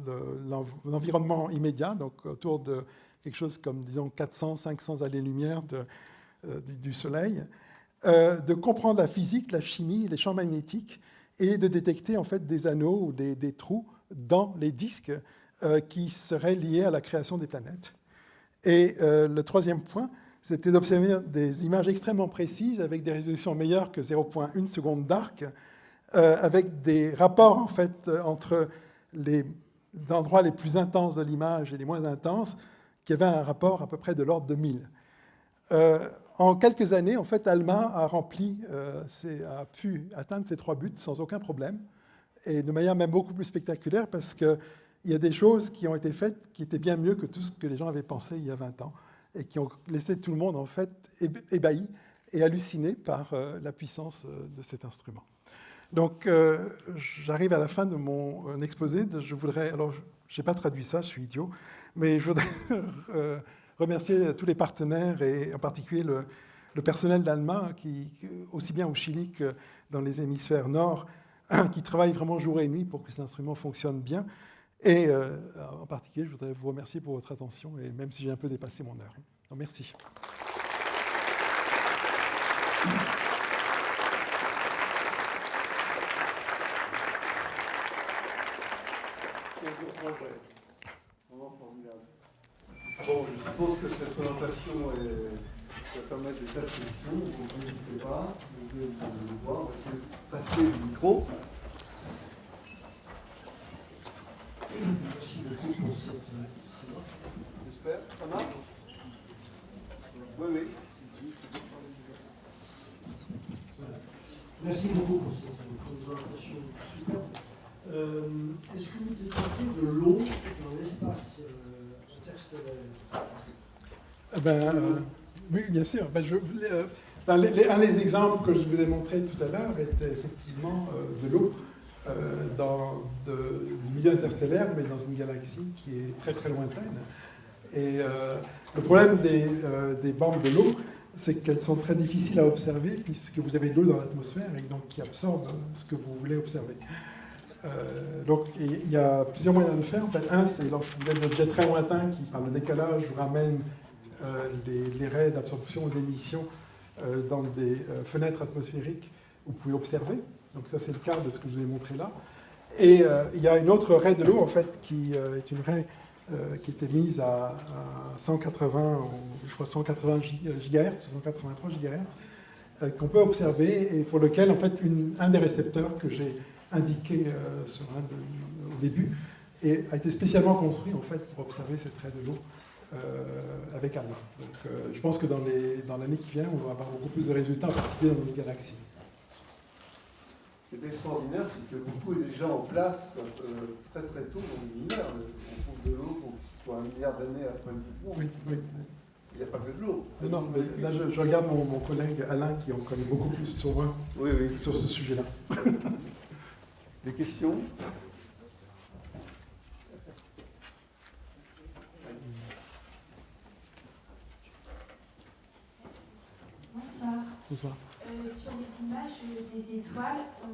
l'environnement immédiat, donc autour de quelque chose comme, disons, 400, 500 années-lumière du Soleil, de comprendre la physique, la chimie, les champs magnétiques, et de détecter, en fait, des anneaux ou des trous dans les disques qui seraient liés à la création des planètes. Et le troisième point, c'était d'observer des images extrêmement précises avec des résolutions meilleures que 0,1 seconde d'arc, avec des rapports en fait, entre les endroits les plus intenses de l'image et les moins intenses, qui avaient un rapport à peu près de l'ordre de 1000. En quelques années, en fait, ALMA a pu atteindre ces 3 buts sans aucun problème, et de manière même beaucoup plus spectaculaire, parce qu'il y a des choses qui ont été faites qui étaient bien mieux que tout ce que les gens avaient pensé il y a 20 ans, et qui ont laissé tout le monde en fait ébahi et halluciné par la puissance de cet instrument. Donc, j'arrive à la fin de mon exposé. Alors, je n'ai pas traduit ça, je suis idiot, mais je voudrais remercier tous les partenaires et en particulier le personnel d'ALMA, qui, aussi bien au Chili que dans les hémisphères nord, qui travaille vraiment jour et nuit pour que cet instrument fonctionne bien. Et en particulier, je voudrais vous remercier pour votre attention, et même si j'ai un peu dépassé mon heure. Donc, merci. Vraiment formidable. Bon, je suppose que cette présentation va permettre des tas de questions. Vous n'hésitez pas, vous pouvez le voir. On va essayer de passer le micro. Merci beaucoup pour cette séance. J'espère. Ça marche? Oui, oui. Voilà. Merci beaucoup pour cette présentation superbe. Est-ce que vous détectez de l'eau dans l'espace interstellaire? Oui, bien sûr. Un des exemples que je vous ai montré tout à l'heure était effectivement de l'eau dans du milieu interstellaire, mais dans une galaxie qui est très très lointaine. Et le problème des bandes de l'eau, c'est qu'elles sont très difficiles à observer puisque vous avez de l'eau dans l'atmosphère et donc qui absorbe ce que vous voulez observer. Donc il y a plusieurs moyens de le faire. En fait, un, c'est lorsque vous avez des objets très lointains qui, par le décalage, vous ramènent les raies d'absorption ou d'émission dans des fenêtres atmosphériques où vous pouvez observer. Donc ça, c'est le cas de ce que je vous ai montré là. Et il y a une autre raie de l'eau, en fait, qui est une raie qui était mise à 180, je crois 180 GHz, 183 GHz, qu'on peut observer et pour lequel, en fait, un des récepteurs que j'ai indiqué au début a été spécialement construit, en fait, pour observer cette raie de l'eau avec ALMA. Donc, je pense que dans l'année qui vient, on va avoir beaucoup plus de résultats, en particulier dans notre galaxie. Ce qui est extraordinaire, c'est que beaucoup est déjà en place très très tôt dans l'univers. On trouve de l'eau pour 1 milliard d'années après le Big Bang. Oui, oui. Il n'y a pas que de l'eau. Non, mais là, je regarde mon collègue Alain qui en connaît beaucoup plus sur moi, sur ce sujet-là. Des questions? Bonsoir. Bonsoir. Sur les images des étoiles, on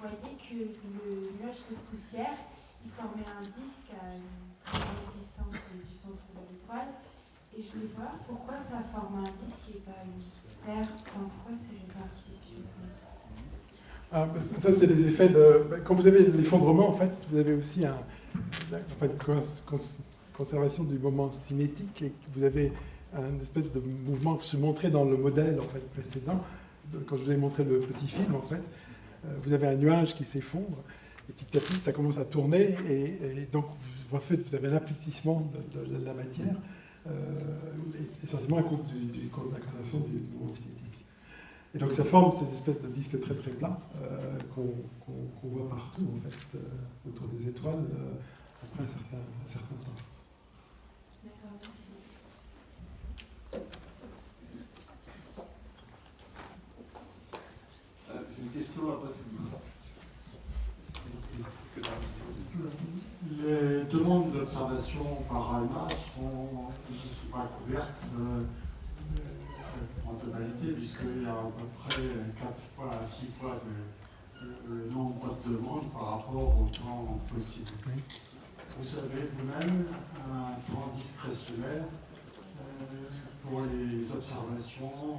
voyait que le nuage de poussière, il formait un disque à une très grande distance du centre de l'étoile. Et je voulais savoir pourquoi ça forme un disque et pas une sphère. Pourquoi c'est réparti sur ça, c'est les effets de... Quand vous avez l'effondrement, en fait, vous avez aussi conservation du moment cinétique et vous avez un espèce de mouvement que je montrais dans le modèle en fait, précédent. Quand je vous ai montré le petit film, en fait, vous avez un nuage qui s'effondre et petit à petit, ça commence à tourner et donc, en fait, vous avez un aplatissement de la matière essentiellement à cause de la condensation du mouvement cinétique. Et donc ça forme cette espèce de disque très très plat qu'on voit partout en fait, autour des étoiles après un certain temps. D'accord, merci. J'ai une question après, c'est Les demandes d'observation par ALMA ne sont pas couvertes en totalité, puisqu'il y a à peu près 4 fois à 6 fois le nombre de demandes par rapport au temps possible. Oui. Vous savez vous-même un temps discrétionnaire pour les observations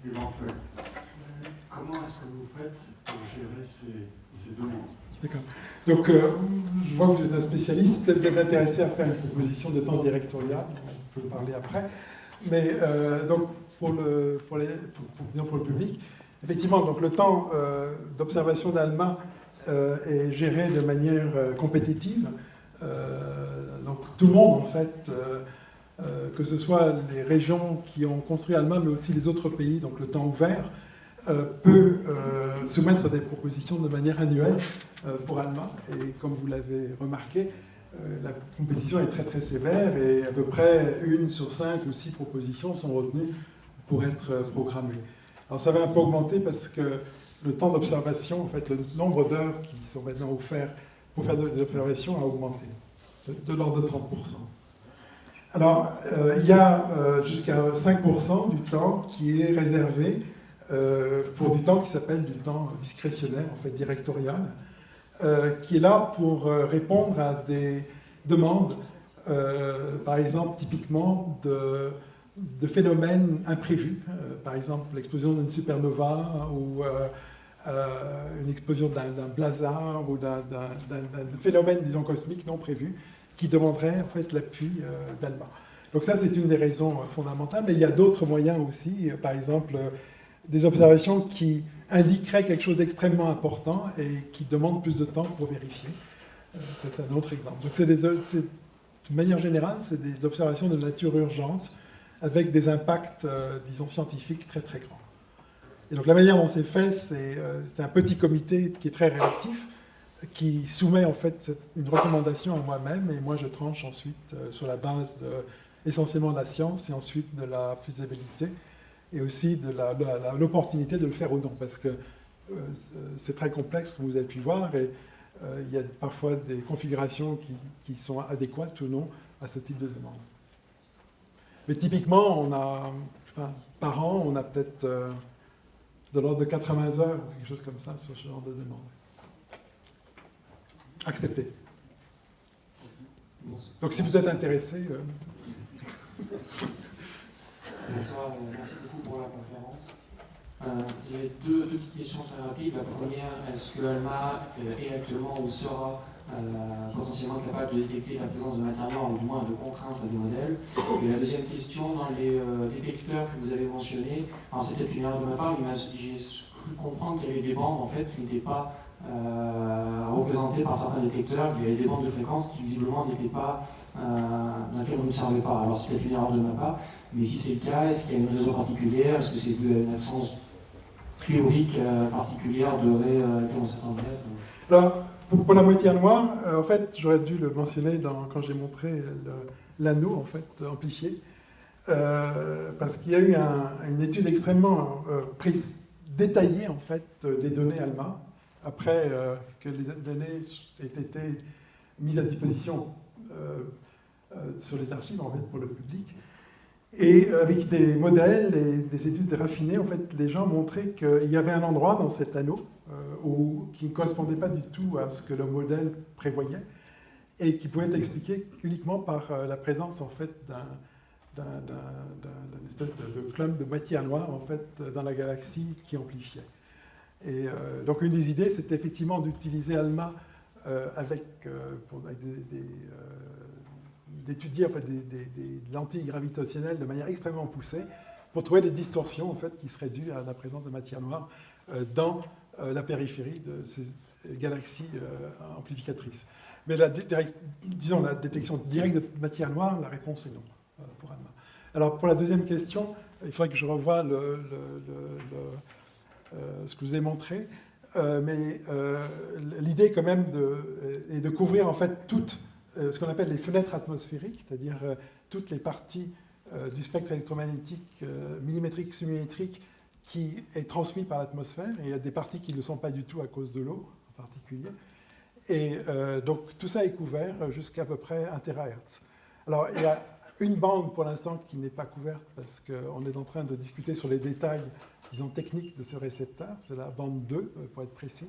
éventuelles. Comment est-ce que vous faites pour gérer ces demandes? D'accord. Donc, je vois que vous êtes un spécialiste, peut-être que vous êtes intéressé à faire une proposition de temps directorial, on peut en parler après. Mais donc, pour le public, effectivement, donc, le temps d'observation d'ALMA est géré de manière compétitive. Donc, tout le monde, en fait, que ce soit les régions qui ont construit ALMA, mais aussi les autres pays, donc le temps ouvert, peut soumettre des propositions de manière annuelle pour ALMA. Et comme vous l'avez remarqué, la compétition est très très sévère et à peu près 1 sur 5 ou 6 propositions sont retenues pour être programmées. Alors ça va un peu augmenter parce que le temps d'observation, en fait, le nombre d'heures qui sont maintenant offerts pour faire des observations a augmenté, de l'ordre de 30%. Alors, il y a jusqu'à 5% du temps qui est réservé pour du temps qui s'appelle du temps discrétionnaire, en fait directorial, qui est là pour répondre à des demandes, par exemple, typiquement de phénomènes imprévus, par exemple l'explosion d'une supernova ou une explosion d'un blazar ou d'un phénomène, disons, cosmique non prévu, qui demanderait en fait l'appui d'ALMA. Donc ça, c'est une des raisons fondamentales, mais il y a d'autres moyens aussi, par exemple des observations qui indiqueraient quelque chose d'extrêmement important et qui demandent plus de temps pour vérifier. C'est un autre exemple. Donc de manière générale, c'est des observations de nature urgente avec des impacts, disons, scientifiques très très grands. Et donc la manière dont c'est fait, c'est un petit comité qui est très réactif, qui soumet en fait une recommandation à moi-même, et moi je tranche ensuite sur la base essentiellement de la science et ensuite de la faisabilité, et aussi de l'opportunité de le faire ou non, parce que c'est très complexe, comme vous avez pu voir, et il y a parfois des configurations qui sont adéquates ou non à ce type de demande. Mais typiquement, on a, par an, on a peut-être de l'ordre de 80 heures, ou quelque chose comme ça, sur ce genre de demande. Accepté. Donc si vous êtes intéressé... Bonsoir, merci beaucoup pour la conférence. J'ai deux petites questions très rapides. La première, est-ce que ALMA est actuellement ou sera potentiellement capable de détecter la présence de matériaux ou du moins de contraintes à des modèles? Et la deuxième question, dans les détecteurs que vous avez mentionnés, alors c'est peut-être une erreur de ma part, mais j'ai cru comprendre qu'il y avait des bandes en fait qui n'étaient pas représentées par certains détecteurs. Il y avait des bandes de fréquences qui visiblement n'étaient pas dans lesquelles on n'observait pas. Alors c'est peut-être une erreur de ma part, mais si c'est le cas, est-ce qu'il y a une raison particulière? Est-ce que c'est une absence théorique particulière de laquelle on s'attendrait? Alors, pour la moitié noire, en fait, j'aurais dû le mentionner quand j'ai montré l'anneau en fait amplifié, parce qu'il y a eu une étude extrêmement détaillée en fait des données ALMA après que les données aient été mises à disposition sur les archives en fait pour le public. Et avec des modèles et des études raffinées, en fait, les gens montraient qu'il y avait un endroit dans cet anneau qui ne correspondait pas du tout à ce que le modèle prévoyait et qui pouvait être expliqué uniquement par la présence en fait d'une espèce de clump de matière noire en fait dans la galaxie qui amplifiait. Et donc une des idées, c'était effectivement d'utiliser ALMA d'étudier en fait, des lentilles gravitationnelles de manière extrêmement poussée pour trouver des distorsions en fait, qui seraient dues à la présence de matière noire dans la périphérie de ces galaxies amplificatrices. Mais disons la détection directe de matière noire, la réponse est non pour ALMA. Alors pour la deuxième question, il faudrait que je revoie ce que je vous ai montré. Mais l'idée quand même est de couvrir en fait toutes ce qu'on appelle les fenêtres atmosphériques, c'est-à-dire toutes les parties du spectre électromagnétique millimétrique, submillimétrique qui est transmis par l'atmosphère, et il y a des parties qui ne le sont pas du tout à cause de l'eau en particulier. Et donc tout ça est couvert jusqu'à peu près 1 THz. Alors il y a une bande pour l'instant qui n'est pas couverte parce qu'on est en train de discuter sur les détails, disons, techniques de ce récepteur, c'est la bande 2 pour être précis.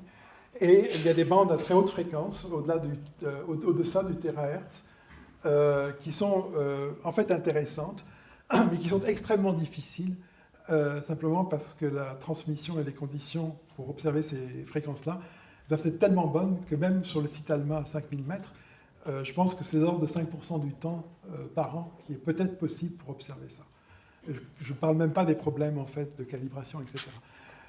Et il y a des bandes à très haute fréquence, au-deçà du THz, qui sont en fait intéressantes, mais qui sont extrêmement difficiles, simplement parce que la transmission et les conditions pour observer ces fréquences-là doivent être tellement bonnes que même sur le site ALMA à 5000 mètres, je pense que c'est l'ordre de 5% du temps par an qui est peut-être possible pour observer ça. Je ne parle même pas des problèmes en fait, de calibration, etc.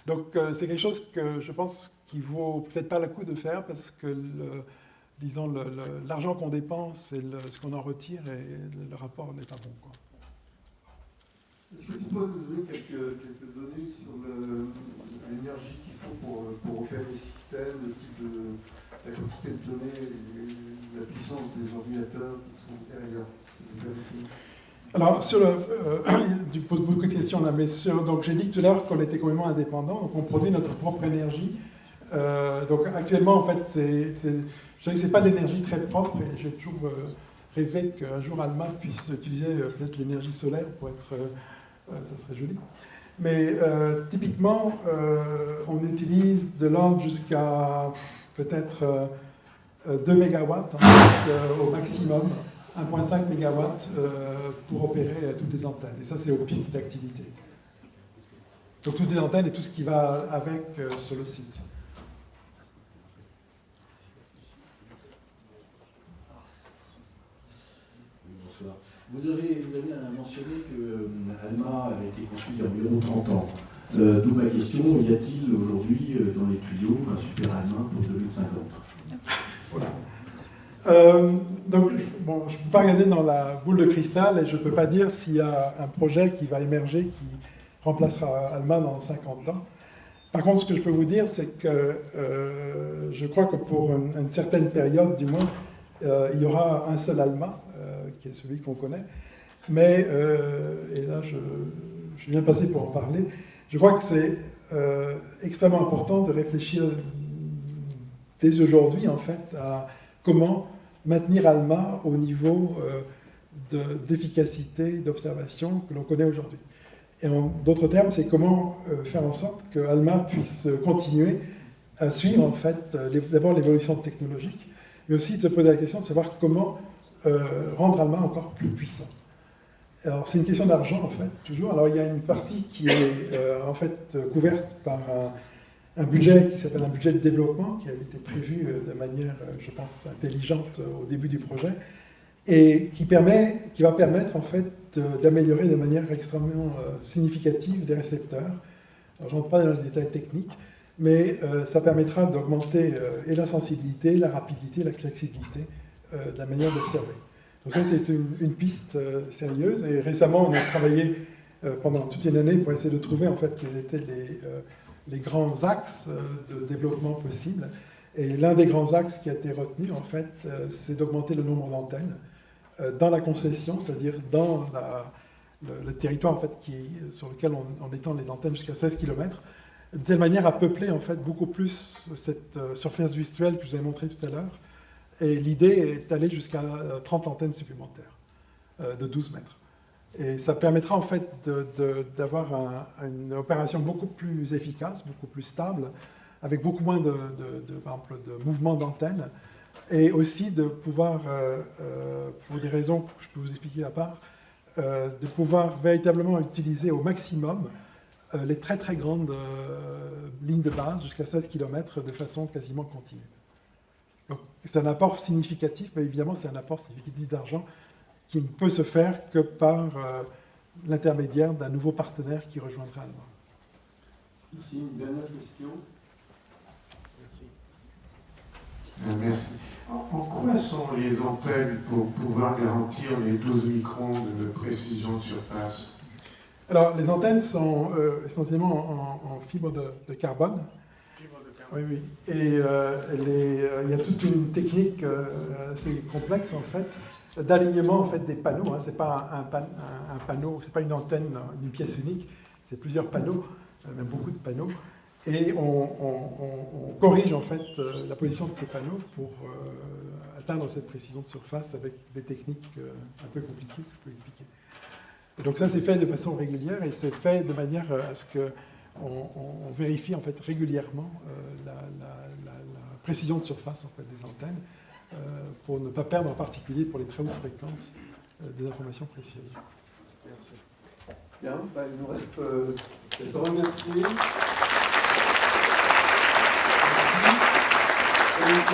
Donc c'est quelque chose que je pense qu'il vaut peut-être pas le coup de faire parce que disons, l'argent qu'on dépense et ce qu'on en retire, et le rapport n'est pas bon, quoi. Est-ce que tu pourrais nous donner quelques données sur l'énergie qu'il faut pour opérer les systèmes, le type la quantité de données, et la puissance des ordinateurs qui sont derrière ces possible. Alors, tu poses beaucoup de questions là, mais donc j'ai dit tout à l'heure qu'on était complètement indépendant, donc on produit notre propre énergie. Donc actuellement, en fait, je dirais que ce n'est pas de l'énergie très propre, et j'ai toujours rêvé qu'un jour Alma puisse utiliser peut-être l'énergie solaire pour être... ça serait joli. Mais typiquement, on utilise de l'ordre jusqu'à peut-être 2 MW en fait, au maximum, 1,5 MW pour opérer toutes les antennes. Et ça, c'est au pic d'activité. Donc toutes les antennes et tout ce qui va avec sur le site. Bonsoir. Vous avez mentionné que Alma avait été conçu il y a environ 30 ans. D'où ma question, y a-t-il aujourd'hui dans les tuyaux un super Alma pour 2050 ? Voilà. Donc, bon, je ne peux pas regarder dans la boule de cristal et je ne peux pas dire s'il y a un projet qui va émerger qui remplacera Alma dans 50 ans. Par contre, ce que je peux vous dire, c'est que je crois que pour une certaine période, du moins, il y aura un seul Alma, qui est celui qu'on connaît. Mais, et là, je viens passer pour en parler, je crois que c'est extrêmement important de réfléchir dès aujourd'hui, en fait, à comment maintenir Alma au niveau d'efficacité, d'observation que l'on connaît aujourd'hui. Et en d'autres termes, c'est comment faire en sorte que Alma puisse continuer à suivre, en fait, d'abord l'évolution technologique, mais aussi de se poser la question de savoir comment rendre Alma encore plus puissant. Alors, c'est une question d'argent, en fait, toujours. Alors, il y a une partie qui est, en fait, couverte par un budget qui s'appelle un budget de développement, qui a été prévu de manière, je pense, intelligente au début du projet, et qui va permettre, en fait, d'améliorer de manière extrêmement significative les récepteurs. Alors, je n'entre pas dans les détails techniques, mais ça permettra d'augmenter et la sensibilité, la rapidité, la flexibilité de la manière d'observer. Donc ça, c'est une piste sérieuse, et récemment, on a travaillé pendant toute une année pour essayer de trouver, en fait, quels étaient les grands axes de développement possibles. Et l'un des grands axes qui a été retenu, en fait, c'est d'augmenter le nombre d'antennes dans la concession, c'est-à-dire dans le territoire, en fait, sur lequel on étend les antennes jusqu'à 16 km, de telle manière à peupler, en fait, beaucoup plus cette surface virtuelle que je vous ai montrée tout à l'heure. Et l'idée est d'aller jusqu'à 30 antennes supplémentaires de 12 mètres. Et ça permettra en fait d'avoir une opération beaucoup plus efficace, beaucoup plus stable, avec beaucoup moins par exemple, de mouvements d'antennes, et aussi de pouvoir, pour des raisons que je peux vous expliquer à part, de pouvoir véritablement utiliser au maximum les très très grandes lignes de base, jusqu'à 16 km, de façon quasiment continue. Donc, c'est un apport significatif, mais évidemment c'est un apport significatif d'argent qui ne peut se faire que par l'intermédiaire d'un nouveau partenaire qui rejoindra Alma. Merci. Une dernière question. Merci. En quoi sont les antennes pour pouvoir garantir les 12 microns de précision de surface? Alors, les antennes sont essentiellement en fibre de carbone. Oui, oui. Et il y a toute une technique assez complexe, en fait, d'alignement en fait, des panneaux. Hein. Ce n'est pas un panneau, ce n'est pas une antenne d'une pièce unique, c'est plusieurs panneaux, même beaucoup de panneaux. Et on corrige en fait la position de ces panneaux pour atteindre cette précision de surface avec des techniques un peu compliquées que je peux expliquer. Et donc ça, c'est fait de façon régulière et c'est fait de manière à ce qu'on vérifie en fait régulièrement la précision de surface en fait, des antennes pour ne pas perdre en particulier pour les très hautes fréquences des informations précieuses. Merci. Bien, il nous reste à te remercier. Merci. Donc,